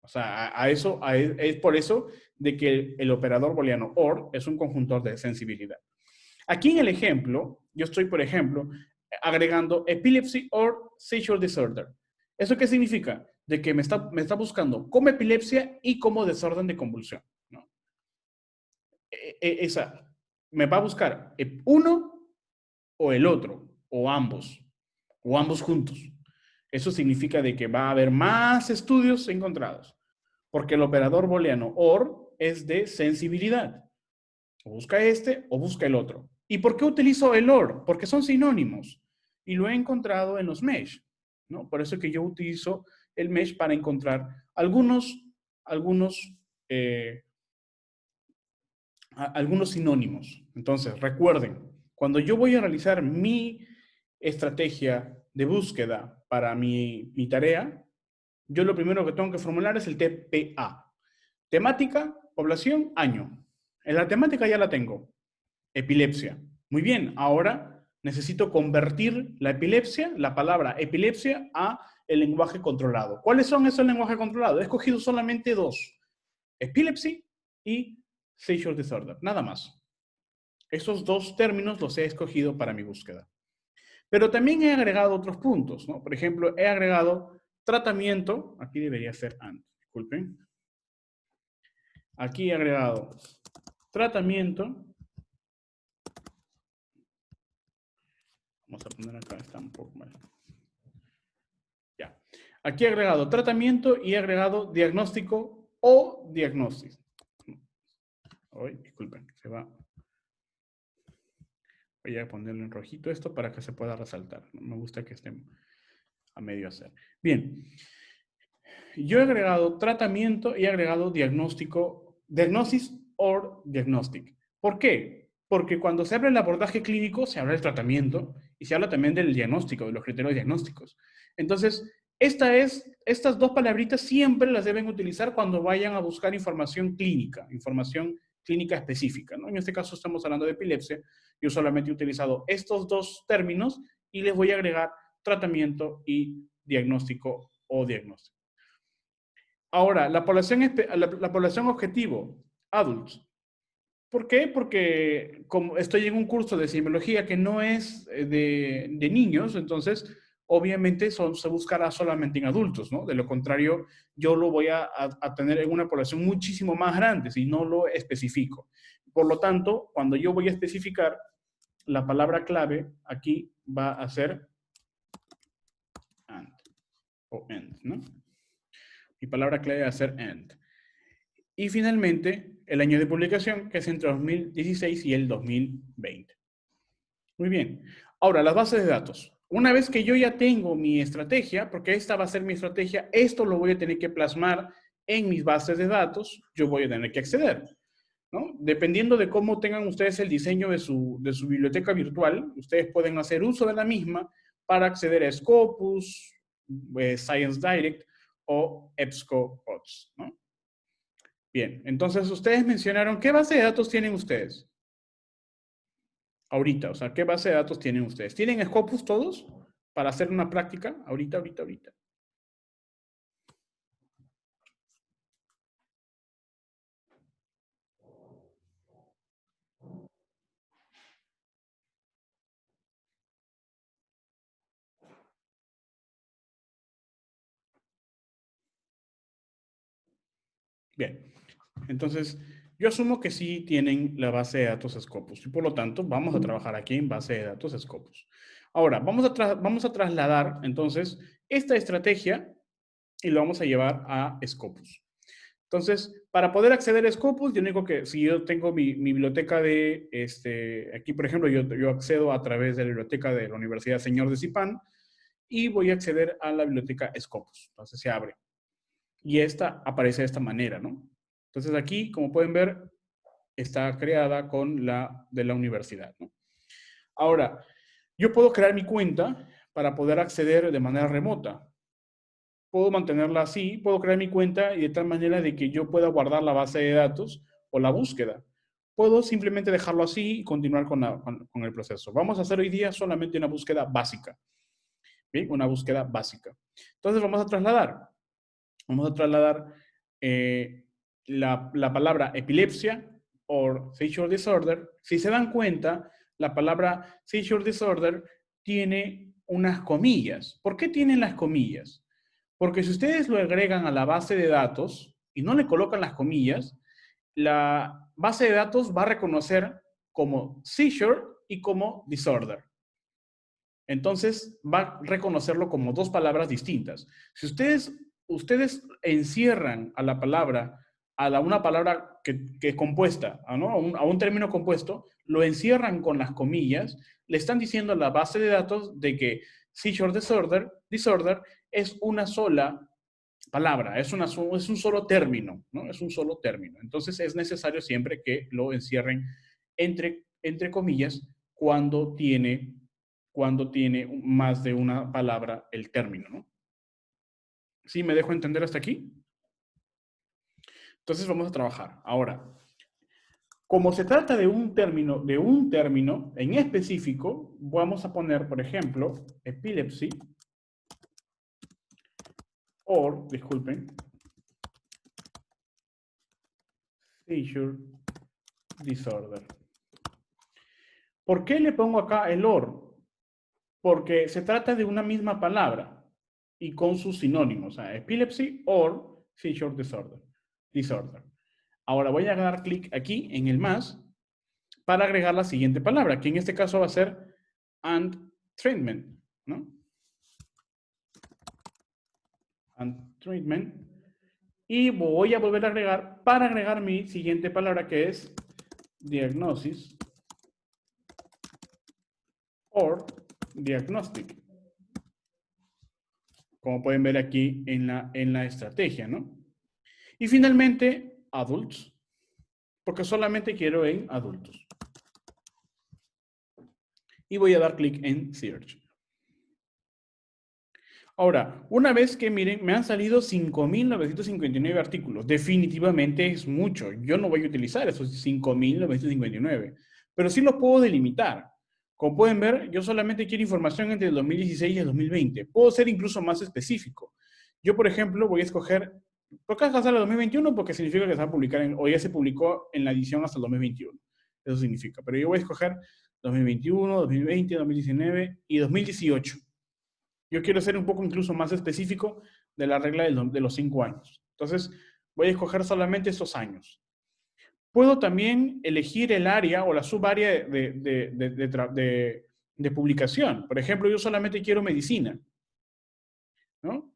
O sea, es por eso de que el operador booleano OR es un conjuntor de sensibilidad. Aquí en el ejemplo, yo estoy, por ejemplo, agregando epilepsy or seizure disorder. ¿Eso qué significa? De que me está buscando como epilepsia y como desorden de convulsión, ¿no? Esa me va a buscar uno o el otro, o ambos juntos. Eso significa de que va a haber más estudios encontrados, porque el operador booleano OR es de sensibilidad. O busca este o busca el otro. ¿Y por qué utilizo el OR? Porque son sinónimos. Y lo he encontrado en los mesh, ¿no? Por eso es que yo utilizo el mesh para encontrar algunos, eh, algunos sinónimos. Entonces, recuerden, cuando yo voy a realizar mi estrategia de búsqueda para mi tarea, yo lo primero que tengo que formular es el TPA. Temática, población, año. En la temática ya la tengo. Epilepsia. Muy bien, ahora necesito convertir la epilepsia, la palabra epilepsia, a el lenguaje controlado. ¿Cuáles son esos lenguajes controlados? He escogido solamente dos. Epilepsy y seizure disorder. Nada más. Esos dos términos los he escogido para mi búsqueda. Pero también he agregado otros puntos, ¿no? Por ejemplo, he agregado tratamiento. Aquí debería ser and. Disculpen. Aquí he agregado tratamiento. Vamos a poner acá, está un poco mal. Ya. Aquí he agregado tratamiento y he agregado diagnóstico o diagnóstico. Hoy, disculpen, se va. Voy a ponerlo en rojito esto para que se pueda resaltar. No me gusta que esté a medio hacer. Bien. Yo he agregado tratamiento y he agregado diagnóstico, diagnosis or diagnostic. ¿Por qué? Porque cuando se habla del abordaje clínico, se habla del tratamiento y se habla también del diagnóstico, de los criterios diagnósticos. Entonces, estas dos palabritas siempre las deben utilizar cuando vayan a buscar información clínica específica, ¿no? En este caso estamos hablando de epilepsia. Yo solamente he utilizado estos dos términos y les voy a agregar tratamiento y diagnóstico o diagnóstico. Ahora, la población objetivo, adults. ¿Por qué? Porque como estoy en un curso de semiología que no es de niños, entonces obviamente se buscará solamente en adultos, ¿no? De lo contrario, yo lo voy a tener en una población muchísimo más grande si no lo especifico. Por lo tanto, cuando yo voy a especificar, la palabra clave aquí va a ser and o end, ¿no? Mi palabra clave va a ser end. Y finalmente, el año de publicación, que es entre 2016 y el 2020. Muy bien. Ahora, las bases de datos. Una vez que yo ya tengo mi estrategia, porque esta va a ser mi estrategia, esto lo voy a tener que plasmar en mis bases de datos, yo voy a tener que acceder, ¿no? Dependiendo de cómo tengan ustedes el diseño de su biblioteca virtual, ustedes pueden hacer uso de la misma para acceder a Scopus, Science Direct o EBSCOhost, ¿no? Bien, entonces ustedes mencionaron, ¿qué base de datos tienen ustedes? Ahorita, o sea, ¿qué base de datos tienen ustedes? ¿Tienen Scopus todos para hacer una práctica? Ahorita. Bien, entonces yo asumo que sí tienen la base de datos Scopus y por lo tanto vamos a trabajar aquí en base de datos Scopus. Ahora, vamos a trasladar entonces esta estrategia y lo vamos a llevar a Scopus. Entonces, para poder acceder a Scopus, yo digo que si yo tengo mi biblioteca de, aquí por ejemplo, yo accedo a través de la biblioteca de la Universidad Señor de Zipán y voy a acceder a la biblioteca Scopus. Entonces se abre. Y esta aparece de esta manera, ¿no? Entonces aquí, como pueden ver, está creada con la de la universidad, ¿no? Ahora, yo puedo crear mi cuenta para poder acceder de manera remota. Puedo mantenerla así, puedo crear mi cuenta y de tal manera de que yo pueda guardar la base de datos o la búsqueda. Puedo simplemente dejarlo así y continuar con el proceso. Vamos a hacer hoy día solamente una búsqueda básica. ¿Bien? Una búsqueda básica. Entonces vamos a trasladar. Vamos a trasladar la palabra epilepsia o seizure disorder. Si se dan cuenta, la palabra seizure disorder tiene unas comillas. ¿Por qué tienen las comillas? Porque si ustedes lo agregan a la base de datos y no le colocan las comillas, la base de datos va a reconocer como seizure y como disorder. Entonces va a reconocerlo como dos palabras distintas. Si ustedes encierran a la palabra una palabra que es compuesta, ¿no? A un término compuesto, lo encierran con las comillas, le están diciendo a la base de datos de que seizure disorder es una sola palabra, es un solo término, ¿no? Es un solo término. Entonces es necesario siempre que lo encierren entre comillas cuando tiene más de una palabra el término, ¿no? ¿Sí me dejo entender hasta aquí? Entonces vamos a trabajar. Ahora, como se trata de un término en específico, vamos a poner, por ejemplo, epilepsy, disculpen, seizure disorder. ¿Por qué le pongo acá el or? Porque se trata de una misma palabra y con sus sinónimos, o sea, epilepsy or seizure disorder. Ahora voy a dar clic aquí en el más para agregar la siguiente palabra, que en este caso va a ser and treatment, ¿no? And treatment. Y voy a volver a agregar para agregar mi siguiente palabra que es diagnosis or diagnostic. Como pueden ver aquí en la estrategia, ¿no? Y finalmente, adults, porque solamente quiero en adultos. Y voy a dar clic en search. Ahora, una vez que miren, me han salido 5.959 artículos. Definitivamente es mucho. Yo no voy a utilizar esos 5.959, pero sí los puedo delimitar. Como pueden ver, yo solamente quiero información entre el 2016 y el 2020. Puedo ser incluso más específico. Yo, por ejemplo, voy a escoger, ¿por qué hasta el 2021? Porque significa que se va a publicar, o ya se publicó en la edición hasta el 2021. Eso significa. Pero yo voy a escoger 2021, 2020, 2019 y 2018. Yo quiero ser un poco incluso más específico de la regla de los 5 años. Entonces, voy a escoger solamente esos años. Puedo también elegir el área o la subárea de publicación. Por ejemplo, yo solamente quiero medicina, ¿no?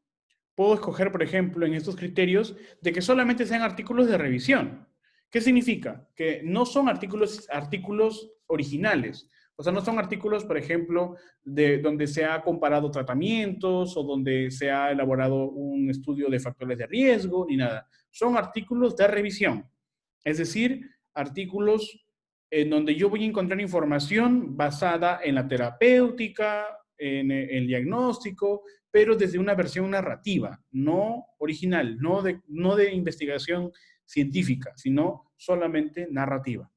Puedo escoger, por ejemplo, en estos criterios, de que solamente sean artículos de revisión. ¿Qué significa? Que no son artículos originales. O sea, no son artículos, por ejemplo, donde se ha comparado tratamientos o donde se ha elaborado un estudio de factores de riesgo, ni nada. Son artículos de revisión. Es decir, artículos en donde yo voy a encontrar información basada en la terapéutica, en el diagnóstico, pero desde una versión narrativa, no original, no de investigación científica, sino solamente narrativa.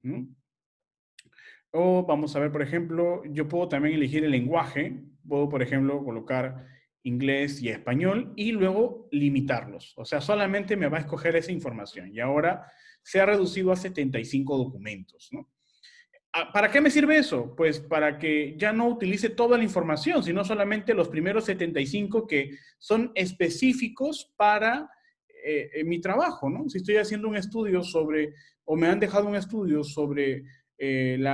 ¿Mm? O vamos a ver, por ejemplo, yo puedo también elegir el lenguaje, puedo, por ejemplo, colocar inglés y español y luego limitarlos. O sea, solamente me va a escoger esa información. Y ahora se ha reducido a 75 documentos, ¿no? ¿Para qué me sirve eso? Pues para que ya no utilice toda la información, sino solamente los primeros 75 que son específicos para mi trabajo, ¿no? Si estoy haciendo un estudio sobre, o me han dejado un estudio sobre el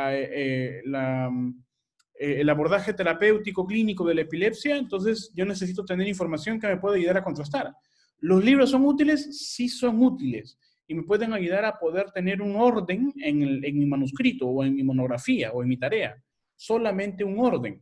abordaje terapéutico clínico de la epilepsia, entonces yo necesito tener información que me pueda ayudar a contrastar. ¿Los libros son útiles? Sí son útiles y me pueden ayudar a poder tener un orden en mi manuscrito o en mi monografía o en mi tarea. Solamente un orden,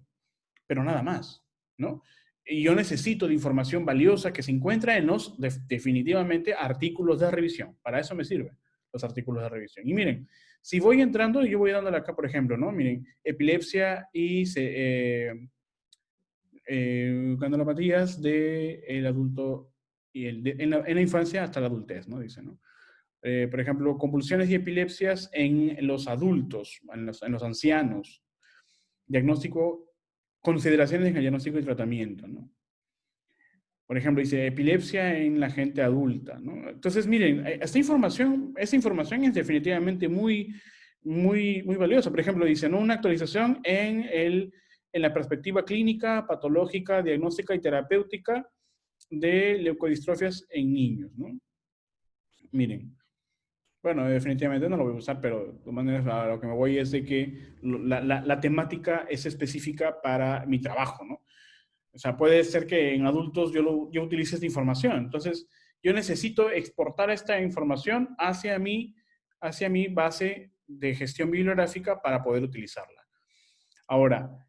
pero nada más, ¿no? Y yo necesito de información valiosa que se encuentra en los definitivamente artículos de revisión. Para eso me sirven los artículos de revisión. Y miren, si voy entrando, yo voy dándole acá, por ejemplo, ¿no? Miren, epilepsia y granulopatías del adulto y en la infancia hasta la adultez, ¿no? Dice, ¿no? Por ejemplo, convulsiones y epilepsias en los adultos, en los ancianos. Diagnóstico, consideraciones en el diagnóstico y tratamiento, ¿no? Por ejemplo, dice epilepsia en la gente adulta, ¿no? Entonces, miren, esta información es definitivamente muy valiosa. Por ejemplo, dice, ¿no? Una actualización en la perspectiva clínica, patológica, diagnóstica y terapéutica de leucodistrofias en niños, ¿no? Miren, bueno, definitivamente no lo voy a usar, pero de todas maneras a lo que me voy es de que la temática es específica para mi trabajo, ¿no? O sea, puede ser que en adultos yo utilice esta información. Entonces, yo necesito exportar esta información hacia mi base de gestión bibliográfica para poder utilizarla. Ahora,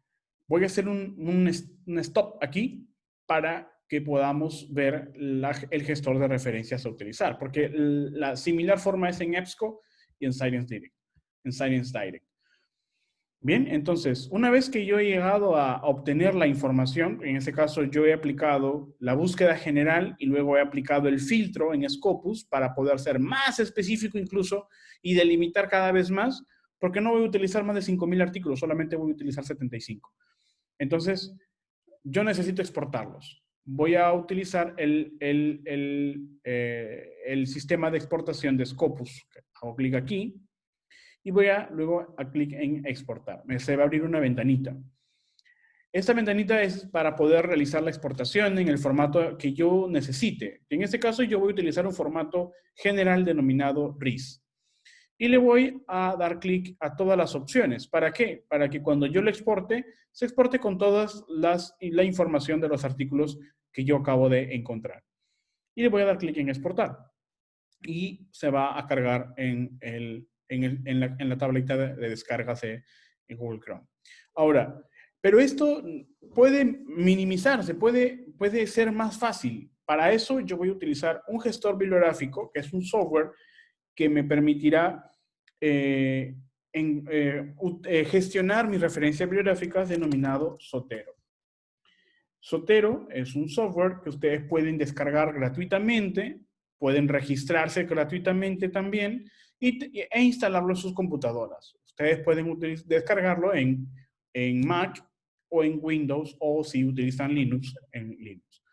voy a hacer un stop aquí para que podamos ver el gestor de referencias a utilizar, porque la similar forma es en EBSCO y en Science Direct. Bien, entonces, una vez que yo he llegado a obtener la información, en este caso yo he aplicado la búsqueda general y luego he aplicado el filtro en Scopus para poder ser más específico incluso y delimitar cada vez más, porque no voy a utilizar más de 5,000 artículos, solamente voy a utilizar 75. Entonces, yo necesito exportarlos. Voy a utilizar el sistema de exportación de Scopus. Hago clic aquí y voy a luego a clic en exportar. Se va a abrir una ventanita. Esta ventanita es para poder realizar la exportación en el formato que yo necesite. En este caso yo voy a utilizar un formato general denominado RIS. Y le voy a dar clic a todas las opciones. ¿Para qué? Para que cuando yo lo exporte, se exporte con todas la información de los artículos que yo acabo de encontrar. Y le voy a dar clic en exportar. Y se va a cargar en la tableta de descargas de Google Chrome. Ahora, pero esto puede minimizarse, puede ser más fácil. Para eso yo voy a utilizar un gestor bibliográfico, que es un software que me permitirá gestionar mis referencias bibliográficas denominado Zotero. Zotero es un software que ustedes pueden descargar gratuitamente, pueden registrarse gratuitamente también e instalarlo en sus computadoras. Ustedes pueden descargarlo en Mac o en Windows o si utilizan Linux, en Linux.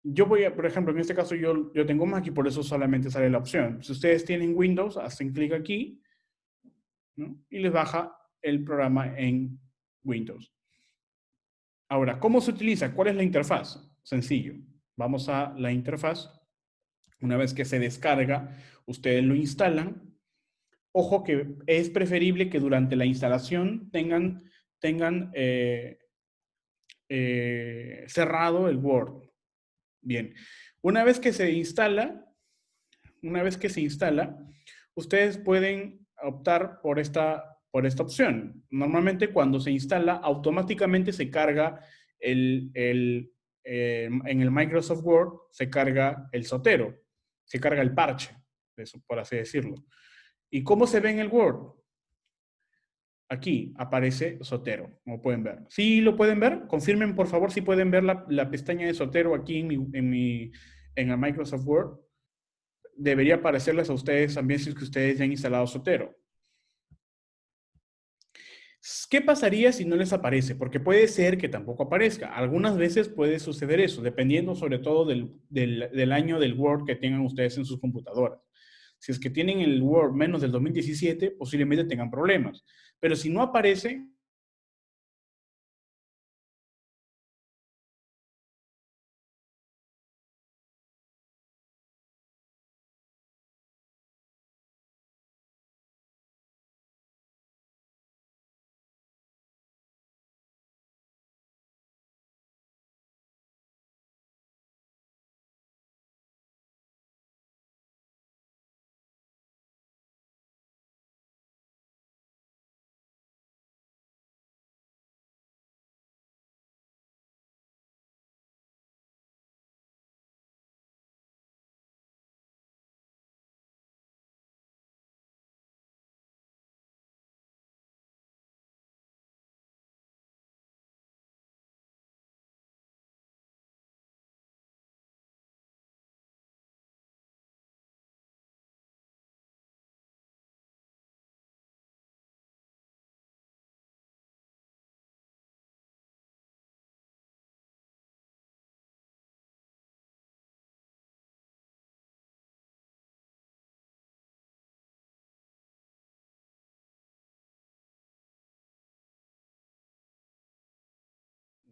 Yo voy a, por ejemplo, en este caso yo tengo Mac y por eso solamente sale la opción. Si ustedes tienen Windows, hacen clic aquí, ¿no? Y les baja el programa en Windows. Ahora, ¿cómo se utiliza? ¿Cuál es la interfaz? Sencillo. Vamos a la interfaz. Una vez que se descarga, ustedes lo instalan. Ojo que es preferible que durante la instalación tengan cerrado el Word. Bien. Una vez que se instala, ustedes pueden optar por esta opción. Normalmente cuando se instala, automáticamente se carga en el Microsoft Word, se carga el Zotero, se carga el parche, eso, por así decirlo. ¿Y cómo se ve en el Word? Aquí aparece Zotero, como pueden ver. ¿Sí lo pueden ver? Confirmen, por favor, si pueden ver la pestaña de Zotero aquí en el Microsoft Word. Debería aparecerles a ustedes también si es que ustedes ya han instalado Zotero. ¿Qué pasaría si no les aparece? Porque puede ser que tampoco aparezca. Algunas veces puede suceder eso, dependiendo sobre todo del año del Word que tengan ustedes en sus computadoras. Si es que tienen el Word menos del 2017, posiblemente tengan problemas. Pero si no aparece,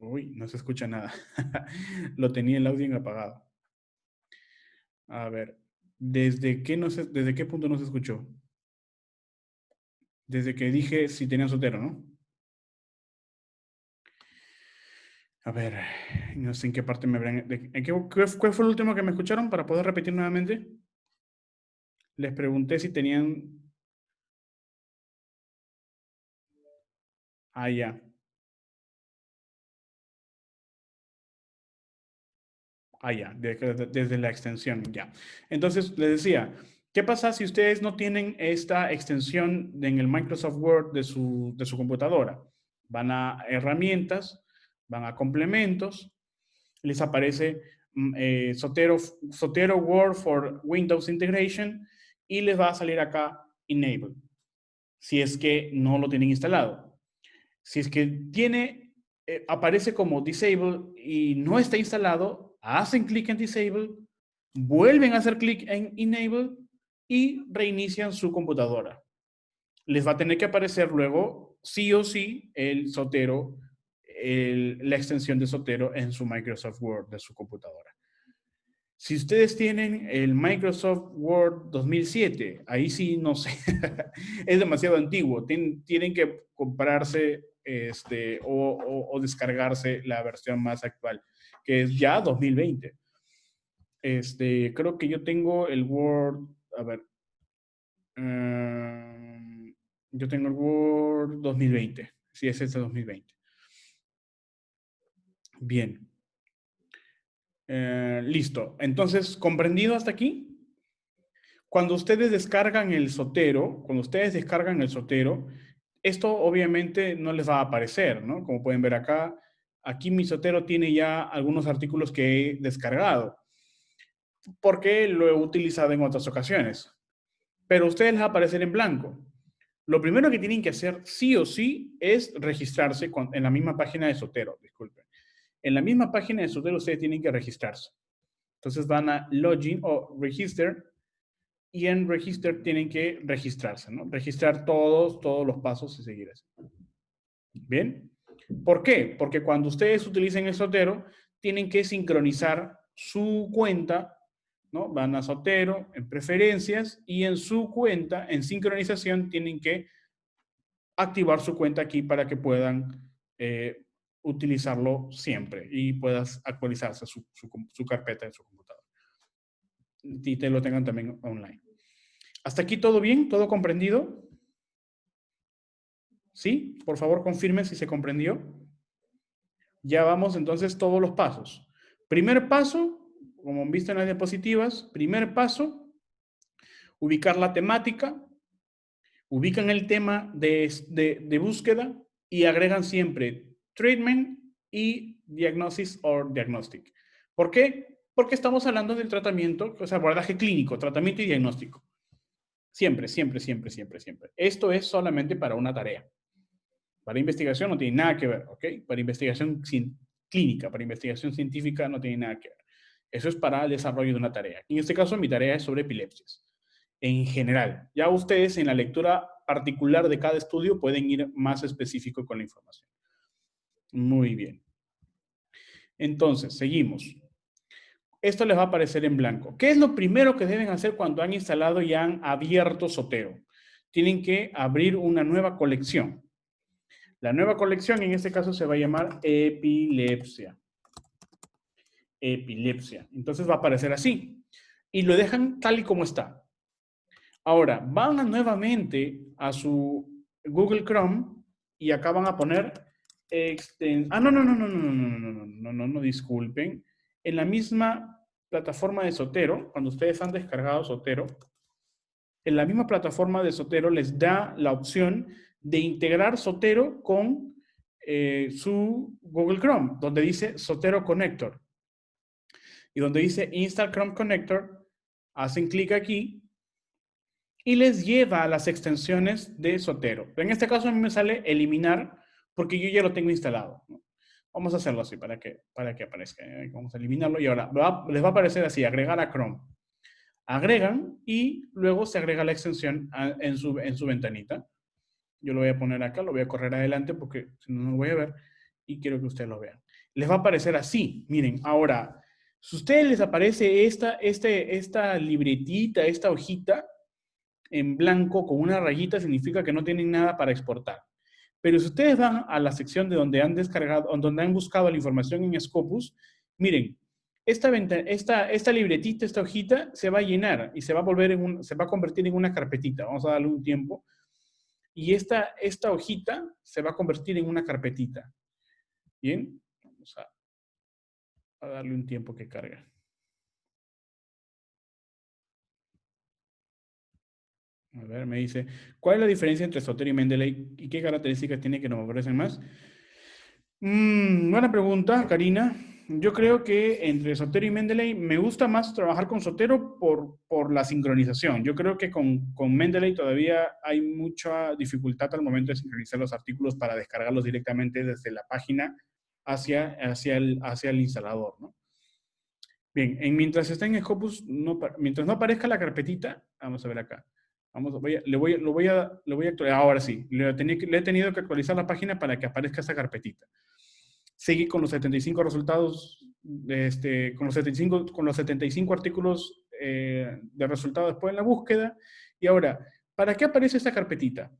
uy, no se escucha nada. Lo tenía el audio apagado. A ver, ¿desde qué punto no se escuchó? Desde que dije si tenía Zotero, ¿no? A ver, no sé en qué parte me habrán... ¿Cuál fue el último que me escucharon para poder repetir nuevamente? Les pregunté si tenían... Ah, ya. Ah, ya, desde la extensión, ya. Entonces, les decía, ¿qué pasa si ustedes no tienen esta extensión en el Microsoft Word de su computadora? Van a herramientas, van a complementos, les aparece Zotero Word for Windows Integration y les va a salir acá Enable, si es que no lo tienen instalado. Si es que aparece como Disable y no está instalado, hacen clic en Disable, vuelven a hacer clic en Enable y reinician su computadora. Les va a tener que aparecer luego, sí o sí, el Zotero, la extensión de Zotero en su Microsoft Word de su computadora. Si ustedes tienen el Microsoft Word 2007, ahí sí no sé, es demasiado antiguo. Tienen que comprarse o descargarse la versión más actual, que es ya 2020. Creo que yo tengo el Word, a ver, yo tengo el Word 2020. Sí, es este 2020. Bien. Listo. Entonces, ¿comprendido hasta aquí? Cuando ustedes descargan el Zotero, esto obviamente no les va a aparecer, ¿no? Como pueden ver acá, aquí mi Zotero tiene ya algunos artículos que he descargado, porque lo he utilizado en otras ocasiones. Pero a ustedes les va a aparecer en blanco. Lo primero que tienen que hacer sí o sí es registrarse en la misma página de Zotero, disculpen. En la misma página de Zotero ustedes tienen que registrarse. Entonces van a Login o Register y en Register tienen que registrarse, ¿no? Registrar todos los pasos y seguir así. ¿Bien? ¿Por qué? Porque cuando ustedes utilicen el Zotero, tienen que sincronizar su cuenta, ¿no? Van a Zotero, en preferencias, y en su cuenta, en sincronización, tienen que activar su cuenta aquí para que puedan utilizarlo siempre y puedas actualizarse su carpeta en su computadora. Y te lo tengan también online. ¿Hasta aquí todo bien? ¿Todo comprendido? ¿Sí? Por favor, confirmen si se comprendió. Ya vamos entonces todos los pasos. Primer paso, como han visto en las diapositivas, primer paso, ubicar la temática, ubican el tema de búsqueda y agregan siempre treatment y diagnosis o diagnostic. ¿Por qué? Porque estamos hablando del tratamiento, o sea, abordaje clínico, tratamiento y diagnóstico. Siempre, siempre, siempre, siempre, siempre. Esto es solamente para una tarea. Para investigación no tiene nada que ver, ¿ok? Para investigación clínica, para investigación científica no tiene nada que ver. Eso es para el desarrollo de una tarea. En este caso, mi tarea es sobre epilepsias. En general, ya ustedes en la lectura particular de cada estudio pueden ir más específico con la información. Muy bien. Entonces, seguimos. Esto les va a aparecer en blanco. ¿Qué es lo primero que deben hacer cuando han instalado y han abierto Zotero? Tienen que abrir una nueva colección. La nueva colección en este caso se va a llamar epilepsia. Epilepsia. Entonces va a aparecer así. Y lo dejan tal y como está. Ahora, van nuevamente a su Google Chrome y acá van a poner... no, disculpen. En la misma plataforma de Zotero, cuando ustedes han descargado Zotero, en la misma plataforma de Zotero les da la opción de integrar Zotero con su Google Chrome, donde dice Zotero Connector. Y donde dice Install Chrome Connector, hacen clic aquí y les lleva a las extensiones de Zotero. En este caso a mí me sale eliminar porque yo ya lo tengo instalado, ¿no? Vamos a hacerlo así para que aparezca. Vamos a eliminarlo y ahora les va a aparecer así, agregar a Chrome. Agregan y luego se agrega la extensión en su ventanita. Yo lo voy a poner acá, lo voy a correr adelante porque si no, no lo voy a ver y quiero que ustedes lo vean. Les va a aparecer así. Miren, ahora, si a ustedes les aparece esta libretita, esta hojita en blanco con una rayita, significa que no tienen nada para exportar. Pero si ustedes van a la sección de donde han descargado, donde han buscado la información en Scopus, miren, esta libretita, esta hojita, se va a llenar y se va a se va a convertir en una carpetita. Vamos a darle un tiempo. Y esta hojita se va a convertir en una carpetita. Bien, vamos a darle un tiempo que cargue. A ver, me dice, ¿cuál es la diferencia entre Zotero y Mendeley y qué características tiene que nos ofrecen más? Buena pregunta, Karina. Yo creo que entre Zotero y Mendeley me gusta más trabajar con Zotero por la sincronización. Yo creo que con Mendeley todavía hay mucha dificultad al momento de sincronizar los artículos para descargarlos directamente desde la página hacia el instalador, ¿no? Bien, mientras está en Scopus, mientras no aparezca la carpetita, vamos a ver acá. Lo voy a actualizar. Ahora sí, le he tenido que actualizar la página para que aparezca esa carpetita. Seguí con los 75 resultados, con los 75 artículos de resultados después en la búsqueda. Y ahora, ¿para qué aparece esta carpetita?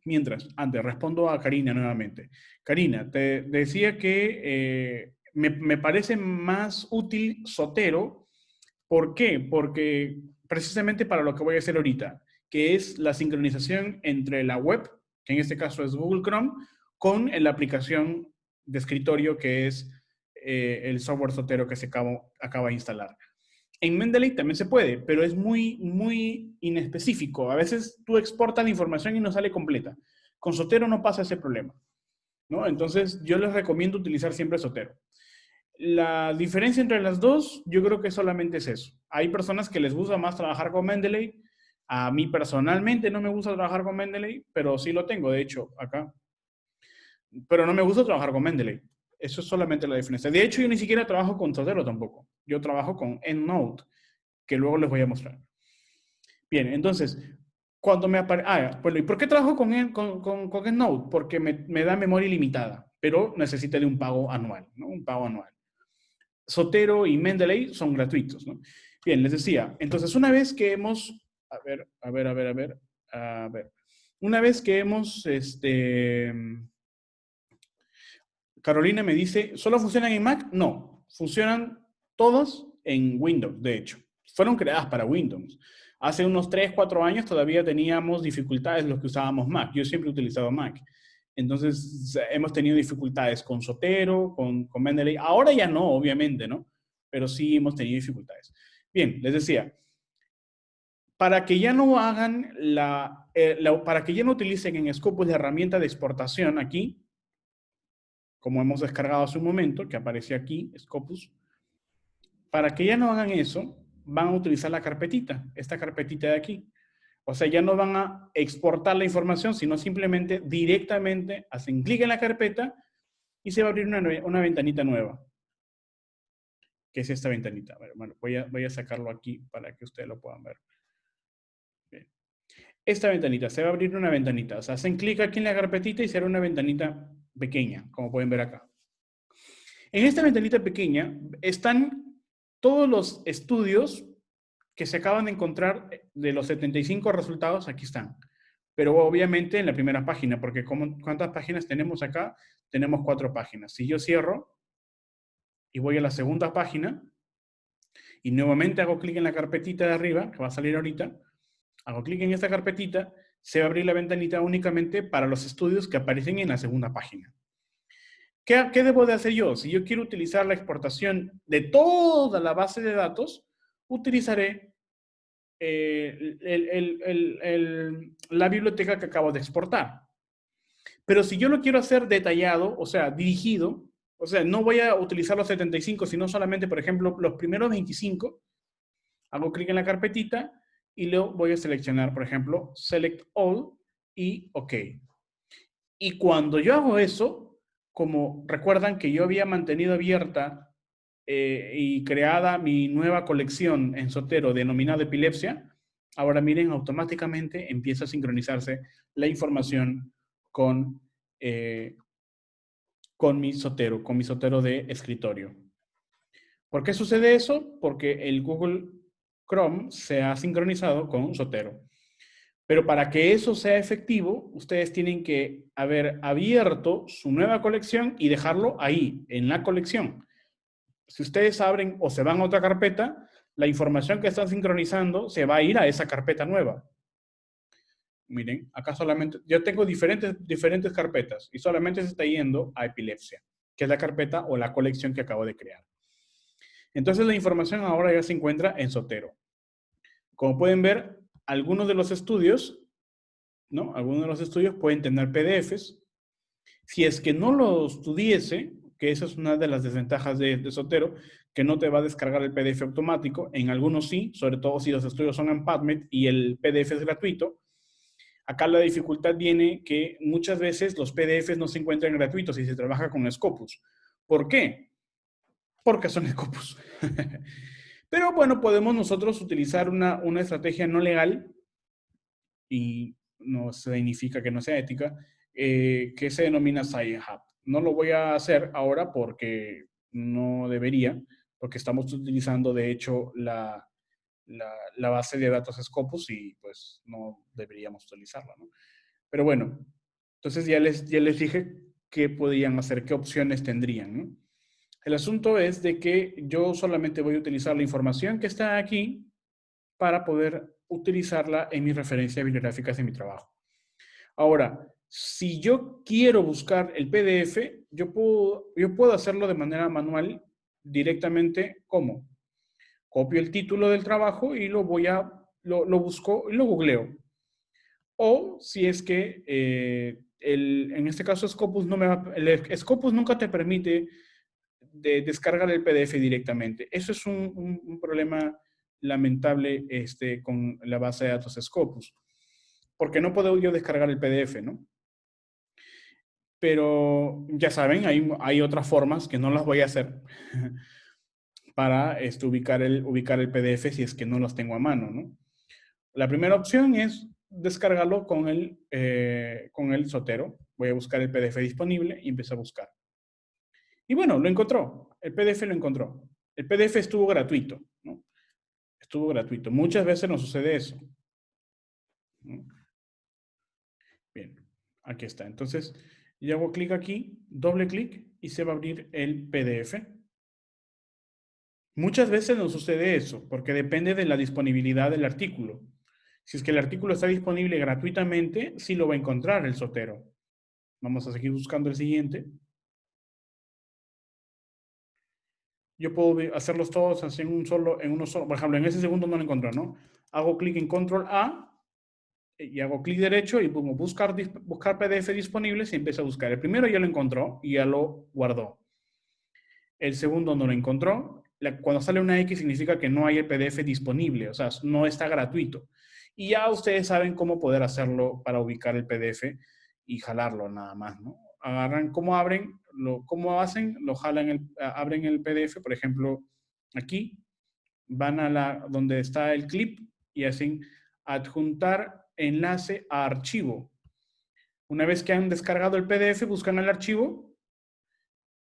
Mientras, antes, respondo a Karina nuevamente. Karina, te decía que me parece más útil Zotero. ¿Por qué? Porque precisamente para lo que voy a hacer ahorita, que es la sincronización entre la web, que en este caso es Google Chrome, con la aplicación de escritorio que es el software Zotero que se acaba de instalar. En Mendeley también se puede, pero es muy inespecífico. A veces tú exportas la información y no sale completa. Con Zotero no pasa ese problema, ¿no? Entonces, yo les recomiendo utilizar siempre Zotero. La diferencia entre las dos, yo creo que solamente es eso. Hay personas que les gusta más trabajar con Mendeley. A mí personalmente no me gusta trabajar con Mendeley, pero sí lo tengo, de hecho, acá. Pero no me gusta trabajar con Mendeley. Eso es solamente la diferencia. De hecho, yo ni siquiera trabajo con Zotero tampoco. Yo trabajo con EndNote, que luego les voy a mostrar. Bien, entonces, cuando me aparece... bueno, ¿y por qué trabajo con EndNote? Porque me da memoria ilimitada, pero necesita de un pago anual, ¿no? Un pago anual. Zotero y Mendeley son gratuitos, ¿no? Bien, les decía, entonces una vez que hemos... A ver. Una vez que hemos, Carolina me dice, ¿solo funcionan en Mac? No, funcionan todos en Windows, de hecho. Fueron creadas para Windows. Hace unos 3, 4 años todavía teníamos dificultades los que usábamos Mac. Yo siempre he utilizado Mac. Entonces, hemos tenido dificultades con Zotero, con Mendeley. Ahora ya no, obviamente, ¿no? Pero sí hemos tenido dificultades. Bien, les decía, para que ya no hagan para que ya no utilicen en Scopus la herramienta de exportación aquí, como hemos descargado hace un momento, que aparece aquí, Scopus, para que ya no hagan eso, van a utilizar la carpetita, esta carpetita de aquí. O sea, ya no van a exportar la información, sino simplemente directamente hacen clic en la carpeta y se va a abrir una ventanita nueva, que es esta ventanita. Bueno, voy a sacarlo aquí para que ustedes lo puedan ver. Bien. Esta ventanita, se va a abrir una ventanita. O sea, hacen clic aquí en la carpetita y se abre una ventanita pequeña, como pueden ver acá. En esta ventanita pequeña están todos los estudios que se acaban de encontrar de los 75 resultados, aquí están. Pero obviamente en la primera página, porque ¿cuántas páginas tenemos acá? Tenemos 4 páginas. Si yo cierro y voy a la segunda página y nuevamente hago clic en la carpetita de arriba, que va a salir ahorita, hago clic en esta carpetita, se va a abrir la ventanita únicamente para los estudios que aparecen en la segunda página. ¿Qué debo de hacer yo? Si yo quiero utilizar la exportación de toda la base de datos, utilizaré la biblioteca que acabo de exportar. Pero si yo lo quiero hacer detallado, o sea, dirigido, o sea, no voy a utilizar los 75, sino solamente, por ejemplo, los primeros 25, hago clic en la carpetita y luego voy a seleccionar, por ejemplo, Select All y OK. Y cuando yo hago eso, como recuerdan que yo había mantenido abierta y creada mi nueva colección en Zotero denominada Epilepsia, ahora miren, automáticamente empieza a sincronizarse la información con, con mi Zotero de escritorio. ¿Por qué sucede eso? Porque el Google Chrome se ha sincronizado con Zotero. Pero para que eso sea efectivo, ustedes tienen que haber abierto su nueva colección y dejarlo ahí, en la colección. Si ustedes abren o se van a otra carpeta, la información que están sincronizando se va a ir a esa carpeta nueva. Miren, acá solamente, yo tengo diferentes carpetas y solamente se está yendo a epilepsia, que es la carpeta o la colección que acabo de crear. Entonces la información ahora ya se encuentra en Zotero. Como pueden ver, algunos de los estudios, ¿no? Algunos de los estudios pueden tener PDFs. Si es que no los tuviese, que esa es una de las desventajas de Zotero, que no te va a descargar el PDF automático, en algunos sí, sobre todo si los estudios son en PubMed y el PDF es gratuito. Acá la dificultad viene que muchas veces los PDFs no se encuentran gratuitos y se trabaja con Scopus. ¿Por qué? Porque son Scopus. Pero bueno, podemos nosotros utilizar una estrategia no legal y no significa que no sea ética, que se denomina Science Hub. No lo voy a hacer ahora porque no debería, porque estamos utilizando de hecho la base de datos Scopus y pues no deberíamos utilizarla, ¿no? Pero bueno, entonces ya les dije qué podían hacer, qué opciones tendrían, ¿no? El asunto es de que yo solamente voy a utilizar la información que está aquí para poder utilizarla en mis referencias bibliográficas de mi trabajo. Ahora, si yo quiero buscar el PDF, yo puedo hacerlo de manera manual directamente. ¿Cómo? Copio el título del trabajo y lo busco y lo googleo. O si es que en este caso Scopus el Scopus nunca te permite descargar el PDF directamente. Eso es un problema lamentable con la base de datos Scopus, porque no puedo yo descargar el PDF, ¿no? Pero ya saben, hay otras formas que no las voy a hacer para ubicar el PDF si es que no los tengo a mano, ¿no? La primera opción es descargarlo con el Zotero. Voy a buscar el PDF disponible y empiezo a buscar. Y bueno, lo encontró. El PDF lo encontró. El PDF estuvo gratuito, ¿no? Estuvo gratuito. Muchas veces nos sucede eso, ¿no? Bien, aquí está. Entonces, yo hago clic aquí, doble clic y se va a abrir el PDF. Muchas veces nos sucede eso, porque depende de la disponibilidad del artículo. Si es que el artículo está disponible gratuitamente, sí lo va a encontrar el Zotero. Vamos a seguir buscando el siguiente. Yo puedo hacerlos todos así en uno solo. Por ejemplo, en ese segundo no lo encontró, ¿no? Hago clic en Control A y hago clic derecho y pongo buscar PDF disponibles y empiezo a buscar. El primero ya lo encontró y ya lo guardó. El segundo no lo encontró. Cuando sale una X significa que no hay el PDF disponible, o sea, no está gratuito. Y ya ustedes saben cómo poder hacerlo para ubicar el PDF y jalarlo nada más, ¿no? Agarran, ¿cómo hacen? Lo jalan, abren el PDF, por ejemplo, aquí, van donde está el clip y hacen adjuntar enlace a archivo. Una vez que han descargado el PDF, buscan el archivo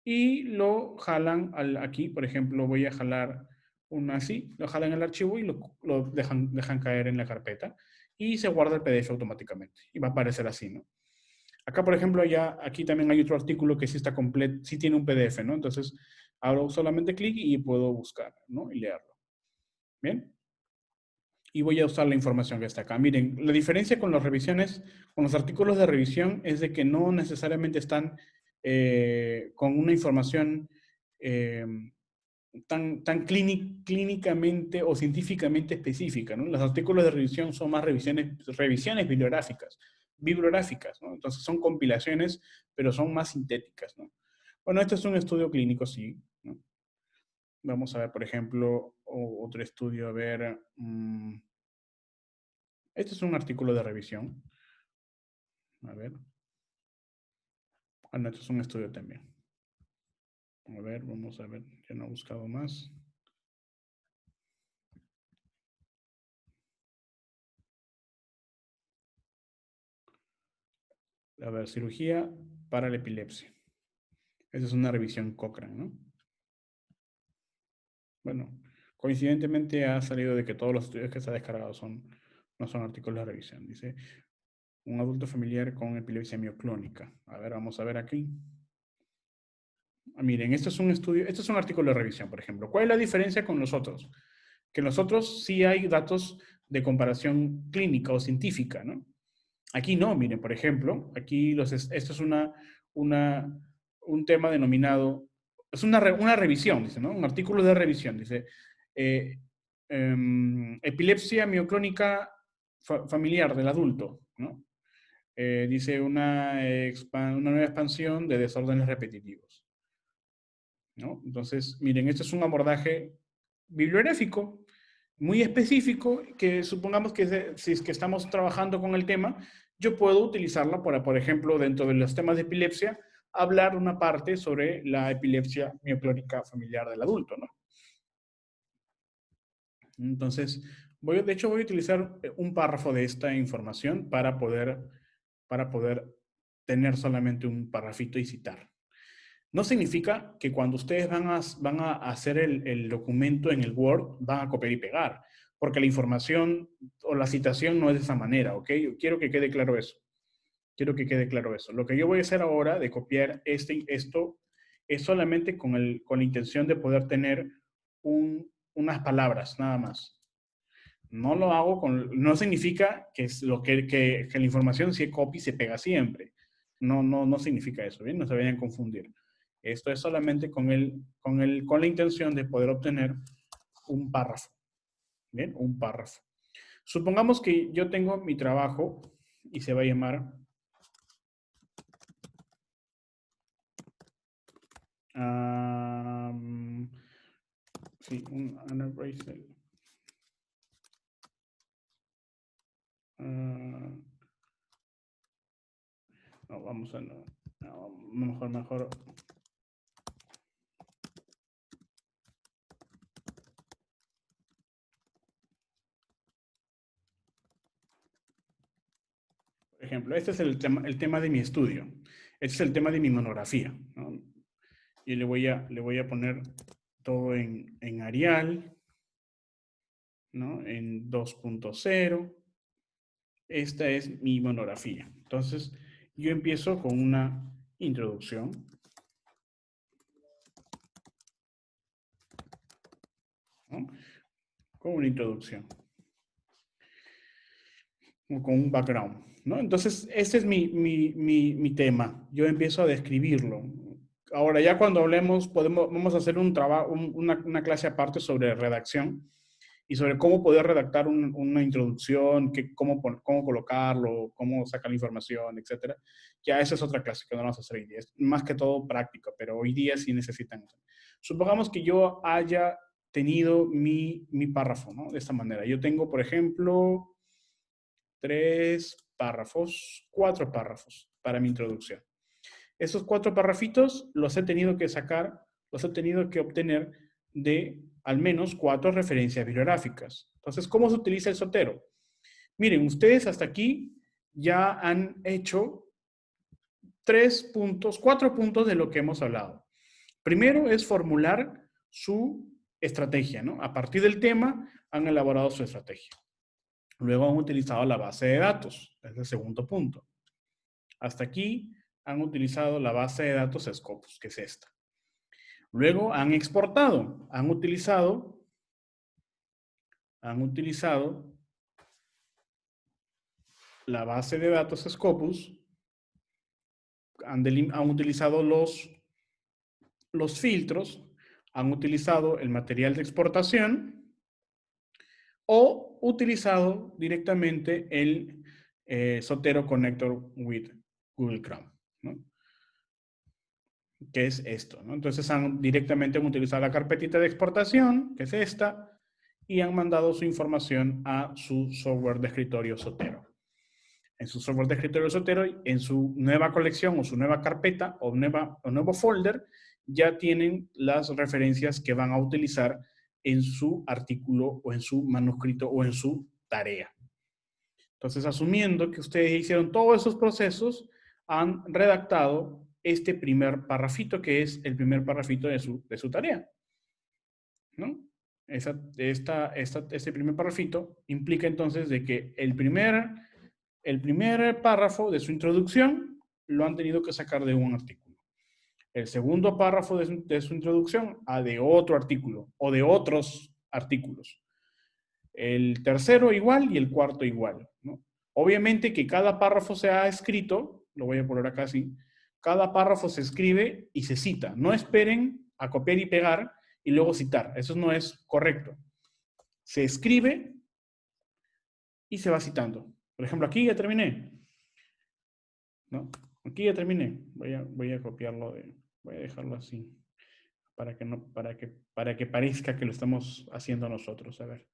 y lo jalan aquí. Por ejemplo, voy a jalar uno así, lo jalan el archivo y lo dejan caer en la carpeta y se guarda el PDF automáticamente y va a aparecer así, ¿no? Acá, por ejemplo, aquí también hay otro artículo que sí está completo, sí tiene un PDF, ¿no? Entonces, hago solamente clic y puedo buscar, ¿no? Y leerlo. Bien. Y voy a usar la información que está acá. Miren, la diferencia con las revisiones, con los artículos de revisión es de que no necesariamente están con una información eh, tan clínicamente o científicamente específica, ¿no? Los artículos de revisión son más revisiones bibliográficas, ¿no? Entonces son compilaciones, pero son más sintéticas, ¿no? Bueno, este es un estudio clínico, sí, ¿no? Vamos a ver, por ejemplo, otro estudio, a ver, este es un artículo de revisión. A ver. Ah, no, este es un estudio también. A ver, vamos a ver, ya no he buscado más. A ver, cirugía para la epilepsia. Esa es una revisión Cochrane, ¿no? Bueno, coincidentemente ha salido de que todos los estudios que se han descargado son No son artículos de revisión. Dice, un adulto familiar con epilepsia mioclónica. A ver, vamos a ver aquí. Miren, este es un estudio, este es un artículo de revisión, por ejemplo. ¿Cuál es la diferencia con los otros? Que en los otros sí hay datos de comparación clínica o científica, ¿no? Aquí no, miren, por ejemplo, aquí esto es un tema denominado, es una revisión, dice, ¿no? Un artículo de revisión, dice, eh, epilepsia mioclónica familiar del adulto, ¿no? Dice una nueva expansión de desórdenes repetitivos, ¿no? Entonces, miren, este es un abordaje bibliográfico muy específico que supongamos que si es que estamos trabajando con el tema, yo puedo utilizarla para, por ejemplo, dentro de los temas de epilepsia, hablar una parte sobre la epilepsia mioclónica familiar del adulto, ¿no? Entonces, de hecho, voy a utilizar un párrafo de esta información para poder tener solamente un parrafito y citar. No significa que cuando ustedes van a hacer el documento en el Word, van a copiar y pegar, porque la información o la citación no es de esa manera, ¿ok? Quiero que quede claro eso. Quiero que quede claro eso. Lo que yo voy a hacer ahora de copiar esto es solamente con la intención de poder tener unas palabras, nada más. No lo hago no significa que, que la información se copia y se pega siempre. No significa eso, ¿bien? No se vayan a confundir. Esto es solamente con la intención de poder obtener un párrafo. ¿Bien? Un párrafo. Supongamos que yo tengo mi trabajo y se va a llamar sí, un anaphrasal. No, vamos a no, mejor. Por ejemplo, este es el tema de mi estudio. Este es el tema de mi monografía, ¿no? Y le voy a poner todo en Arial, ¿no? En 2.0. Esta es mi monografía. Entonces, yo empiezo con una introducción. ¿No? Con una introducción. Con un background, ¿no? Entonces, este es mi tema. Yo empiezo a describirlo. Ahora, ya cuando hablemos, vamos a hacer una clase aparte sobre redacción y sobre cómo poder redactar una introducción, cómo colocarlo, cómo sacar la información, etcétera. Ya esa es otra clase que no vamos a hacer hoy día. Es más que todo práctica, pero hoy día sí necesitan eso. Supongamos que yo haya tenido mi párrafo, ¿no? De esta manera. Yo tengo, por ejemplo, 4 párrafos para mi introducción. Esos 4 párrafitos los he tenido que sacar, los he tenido que obtener de al menos 4 referencias bibliográficas. Entonces, ¿cómo se utiliza el Zotero? Miren, ustedes hasta aquí ya han hecho 4 puntos de lo que hemos hablado. Primero es formular su estrategia, ¿no? A partir del tema han elaborado su estrategia. Luego han utilizado la base de datos, es el segundo punto. Hasta aquí han utilizado la base de datos Scopus, que es esta. Luego han exportado, han utilizado la base de datos Scopus, han utilizado los filtros, han utilizado el material de exportación o utilizado directamente el Zotero Connector with Google Chrome, ¿no? Que es esto, ¿no? Entonces directamente han utilizado la carpetita de exportación, que es esta, y han mandado su información a su software de escritorio Zotero. En su software de escritorio Zotero, en su nueva colección o su nueva carpeta o nuevo folder, ya tienen las referencias que van a utilizar en su artículo o en su manuscrito o en su tarea. Entonces, asumiendo que ustedes hicieron todos esos procesos, han redactado este primer parrafito, que es el primer parrafito de su tarea, ¿no? Este primer parrafito implica entonces de que el primer párrafo de su introducción lo han tenido que sacar de un artículo. El segundo párrafo de su introducción a de otro artículo o de otros artículos. El tercero igual y el cuarto igual, ¿no? Obviamente que cada párrafo se ha escrito, lo voy a poner acá así, cada párrafo se escribe y se cita. No esperen a copiar y pegar y luego citar. Eso no es correcto. Se escribe y se va citando. Por ejemplo, aquí ya terminé, ¿no? Aquí ya terminé. Voy a copiarlo, voy a dejarlo así para que parezca que lo estamos haciendo nosotros. A ver.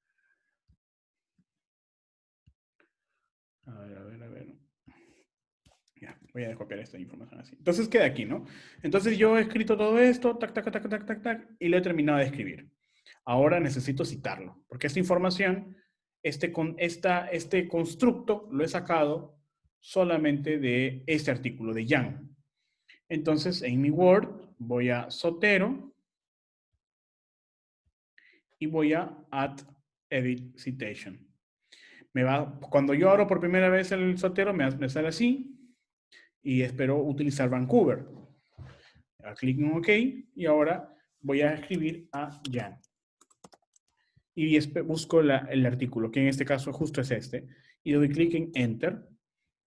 A ver. Ya, voy a copiar esta información así. Entonces queda aquí, ¿no? Entonces yo he escrito todo esto, tac, tac, tac, tac, tac, tac, y lo he terminado de escribir. Ahora necesito citarlo, porque esta información, este constructo, lo he sacado solamente de este artículo, de Young. Entonces, en mi Word, voy a Zotero y voy a Add Edit Citation. Cuando yo abro por primera vez el Zotero, me sale así, y espero utilizar Vancouver. Clic en OK y ahora voy a escribir a Jan. Y busco el artículo, que en este caso justo es este, y doy clic en Enter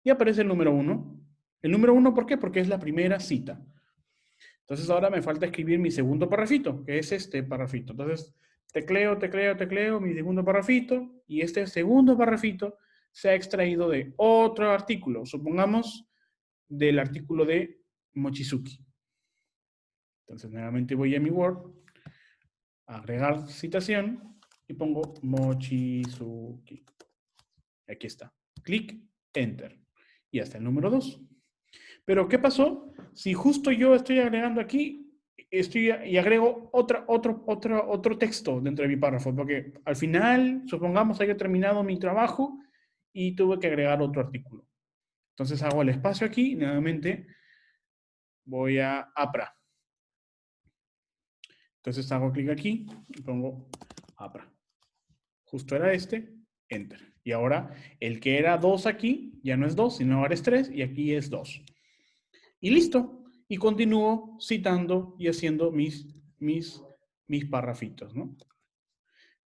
y aparece el número 1. El número 1, ¿por qué? Porque es la primera cita. Entonces ahora me falta escribir mi segundo parrafito, que es este parrafito. Entonces tecleo mi segundo parrafito y este segundo parrafito se ha extraído de otro artículo. Supongamos del artículo de Mochizuki. Entonces, nuevamente voy a mi Word, agregar citación y pongo Mochizuki. Aquí está. Clic, Enter. Y hasta el número 2. Pero, ¿qué pasó? Si justo yo estoy agregando aquí y agrego otro texto dentro de mi párrafo, porque al final, supongamos, haya terminado mi trabajo y tuve que agregar otro artículo. Entonces hago el espacio aquí y nuevamente voy a APRA. Entonces hago clic aquí y pongo APRA. Justo era este, Enter. Y ahora el que era 2 aquí ya no es 2, sino ahora es 3 y aquí es 2. Y listo. Y continúo citando y haciendo mis parrafitos, ¿no?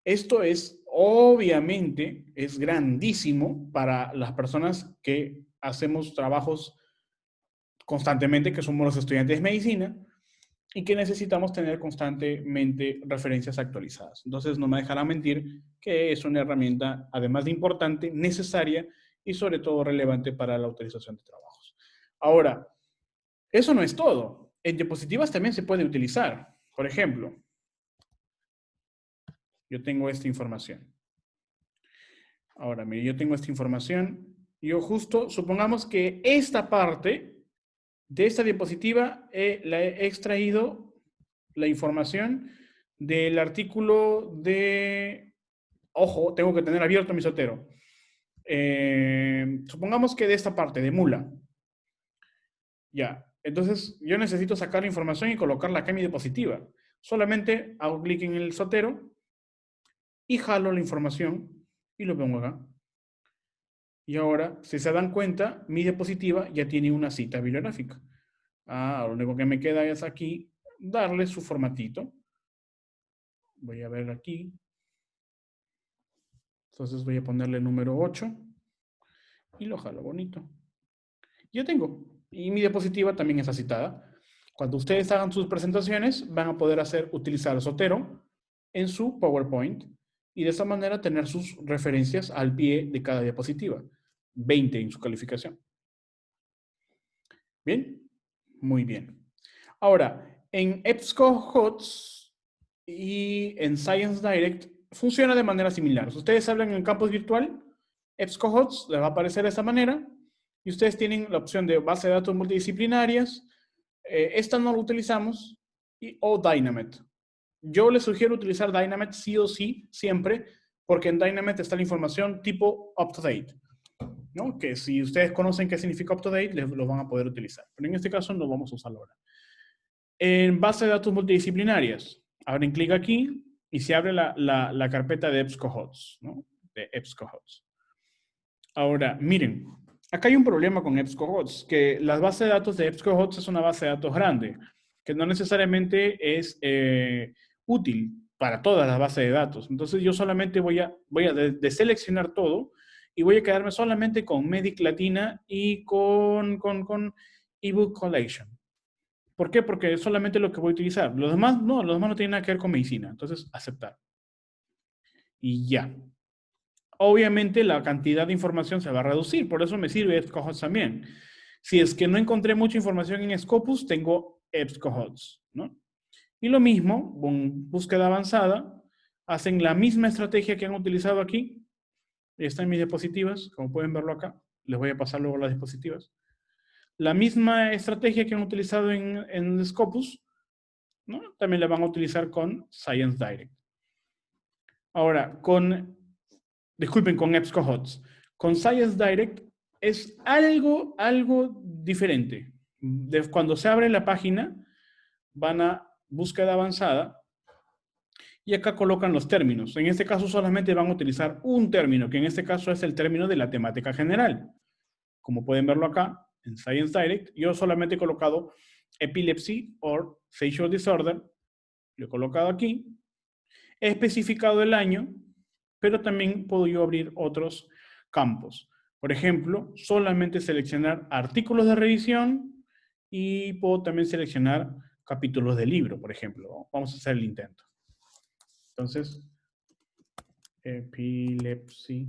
Esto es, obviamente, es grandísimo para las personas que hacemos trabajos constantemente, que somos los estudiantes de medicina, y que necesitamos tener constantemente referencias actualizadas. Entonces, no me dejará mentir que es una herramienta, además de importante, necesaria y sobre todo relevante para la autorización de trabajos. Ahora, eso no es todo. En diapositivas también se puede utilizar. Por ejemplo, yo tengo esta información. Ahora, mire, yo tengo esta información. Yo justo, supongamos que esta parte de esta diapositiva la he extraído la información del artículo de... Ojo, tengo que tener abierto mi Zotero. Supongamos que de esta parte, de mula. Ya, entonces yo necesito sacar la información y colocarla acá en mi diapositiva. Solamente hago clic en el Zotero y jalo la información y lo pongo acá. Y ahora, si se dan cuenta, mi diapositiva ya tiene una cita bibliográfica. Lo único que me queda es aquí darle su formatito. Voy a ver aquí. Entonces voy a ponerle el número 8 y lo jalo bonito. Ya tengo. Y mi diapositiva también está citada. Cuando ustedes hagan sus presentaciones, van a poder utilizar Zotero en su PowerPoint y de esa manera tener sus referencias al pie de cada diapositiva. 20 en su calificación. ¿Bien? Muy bien. Ahora, en EBSCOhost y en Science Direct funciona de manera similar. Ustedes hablan en campus virtual, EBSCOhost les va a aparecer de esa manera y ustedes tienen la opción de base de datos multidisciplinarias. Esta no la utilizamos o Dynamet. Yo les sugiero utilizar Dynamet sí o sí, siempre, porque en Dynamet está la información tipo up-to-date, ¿no? Que si ustedes conocen qué significa up-to-date, lo van a poder utilizar. Pero en este caso no vamos a usarlo ahora. En base de datos multidisciplinarias, abren clic aquí y se abre la carpeta de EBSCOhost, ¿no? De EBSCOhost. Ahora, miren, acá hay un problema con EBSCOhost, que la base de datos de EBSCOhost es una base de datos grande, que no necesariamente es útil para todas las bases de datos. Entonces yo solamente voy a deseleccionar todo y voy a quedarme solamente con Medic Latina y con eBook Collection. ¿Por qué? Porque es solamente lo que voy a utilizar. Los demás no tienen nada que ver con medicina. Entonces, aceptar. Y ya. Obviamente la cantidad de información se va a reducir, por eso me sirve EBSCOhost también. Si es que no encontré mucha información en Scopus, tengo EBSCOhost, ¿no? Y lo mismo, con búsqueda avanzada, hacen la misma estrategia que han utilizado aquí. Está en mis diapositivas, como pueden verlo acá. Les voy a pasar luego las diapositivas. La misma estrategia que han utilizado en Scopus, ¿no? También la van a utilizar con Science Direct. Ahora, disculpen, con EBSCOhost. Con Science Direct es algo diferente. Cuando se abre la página, van a búsqueda avanzada y acá colocan los términos. En este caso solamente van a utilizar un término, que en este caso es el término de la temática general. Como pueden verlo acá, en Science Direct, yo solamente he colocado epilepsy or seizure disorder. Lo he colocado aquí. He especificado el año, pero también puedo yo abrir otros campos. Por ejemplo, solamente seleccionar artículos de revisión y puedo también seleccionar capítulos de libro, por ejemplo. Vamos a hacer el intento. Entonces, epilepsy.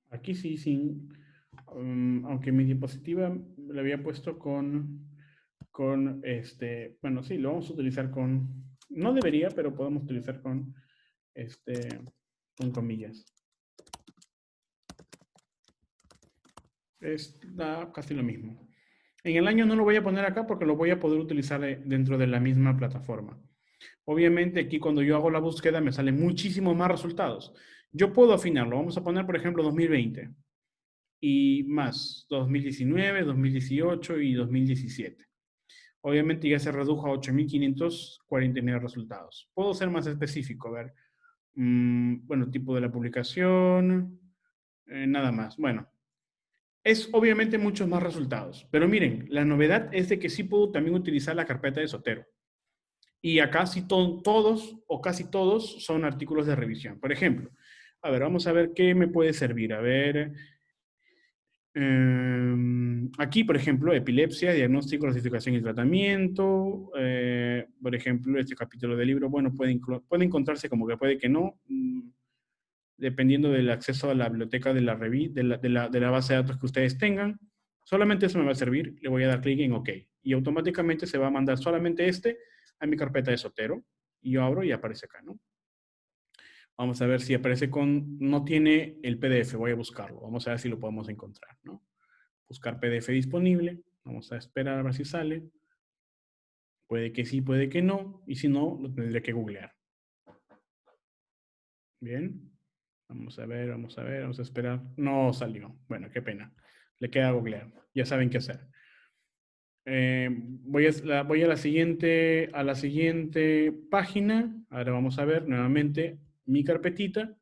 Aquí sí, sin, aunque mi diapositiva la había puesto con bueno, sí, lo vamos a utilizar con, no debería, pero podemos utilizar con comillas. Da casi lo mismo. En el año no lo voy a poner acá porque lo voy a poder utilizar dentro de la misma plataforma. Obviamente aquí cuando yo hago la búsqueda me salen muchísimos más resultados. Yo puedo afinarlo. Vamos a poner, por ejemplo, 2020 y más 2019, 2018 y 2017. Obviamente ya se redujo a 8.549 resultados. Puedo ser más específico, a ver. Bueno, tipo de la publicación, nada más. Bueno, es obviamente muchos más resultados. Pero miren, la novedad es de que sí puedo también utilizar la carpeta de Zotero. Y acá sí todos o casi todos son artículos de revisión. Por ejemplo, a ver, vamos a ver qué me puede servir. A ver, aquí, por ejemplo, epilepsia, diagnóstico, clasificación y tratamiento. Por ejemplo, este capítulo del libro, bueno, puede encontrarse como que puede que no, dependiendo del acceso a la biblioteca de la base de datos que ustedes tengan. Solamente eso me va a servir. Le voy a dar clic en OK. Y automáticamente se va a mandar solamente a mi carpeta de Zotero. Y yo abro y aparece acá, ¿no? Vamos a ver si aparece no tiene el PDF, voy a buscarlo. Vamos a ver si lo podemos encontrar, ¿no? Buscar PDF disponible. Vamos a esperar a ver si sale. Puede que sí, puede que no. Y si no, lo tendré que googlear. Bien. Vamos a ver, vamos a esperar. No salió. Bueno, qué pena. Le queda googlear. Ya saben qué hacer. Voy a la siguiente página. Ahora vamos a ver nuevamente mi carpetita.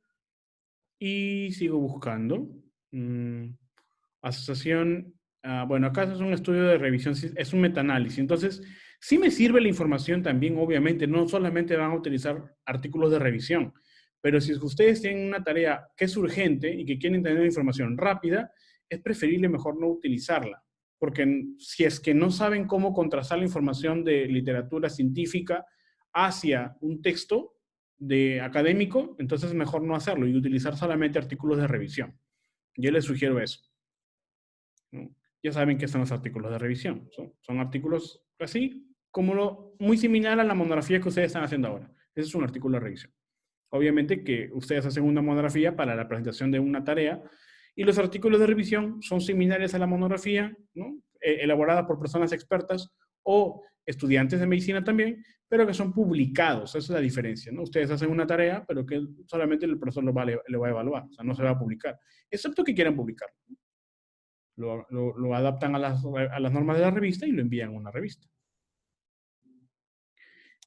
Y sigo buscando. Asociación. Bueno, acá es un estudio de revisión, es un metaanálisis. Entonces, sí me sirve la información también, obviamente. No solamente van a utilizar artículos de revisión, pero si ustedes tienen una tarea que es urgente y que quieren tener información rápida, es preferible mejor no utilizarla. Porque si es que no saben cómo contrastar la información de literatura científica hacia un texto de académico, entonces mejor no hacerlo y utilizar solamente artículos de revisión. Yo les sugiero eso, ¿no? Ya saben qué son los artículos de revisión. Son artículos así, como muy similar a la monografía que ustedes están haciendo ahora. Ese es un artículo de revisión. Obviamente que ustedes hacen una monografía para la presentación de una tarea y los artículos de revisión son similares a la monografía, ¿no? Elaborada por personas expertas o estudiantes de medicina también, pero que son publicados. Esa es la diferencia, ¿no? Ustedes hacen una tarea, pero que solamente el profesor lo va a evaluar, o sea, no se va a publicar, excepto que quieran publicar. Lo adaptan a las normas de la revista y lo envían a una revista.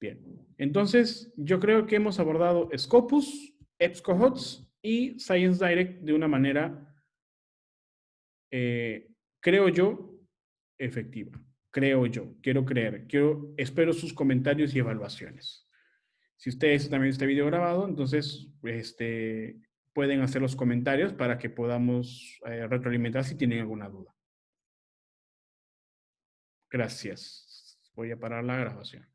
Bien, entonces yo creo que hemos abordado Scopus, EBSCOhost y Science Direct de una manera, creo yo, efectiva. Creo yo, quiero creer, espero sus comentarios y evaluaciones. Si ustedes también este video grabado, entonces pueden hacer los comentarios para que podamos retroalimentar si tienen alguna duda. Gracias. Voy a parar la grabación.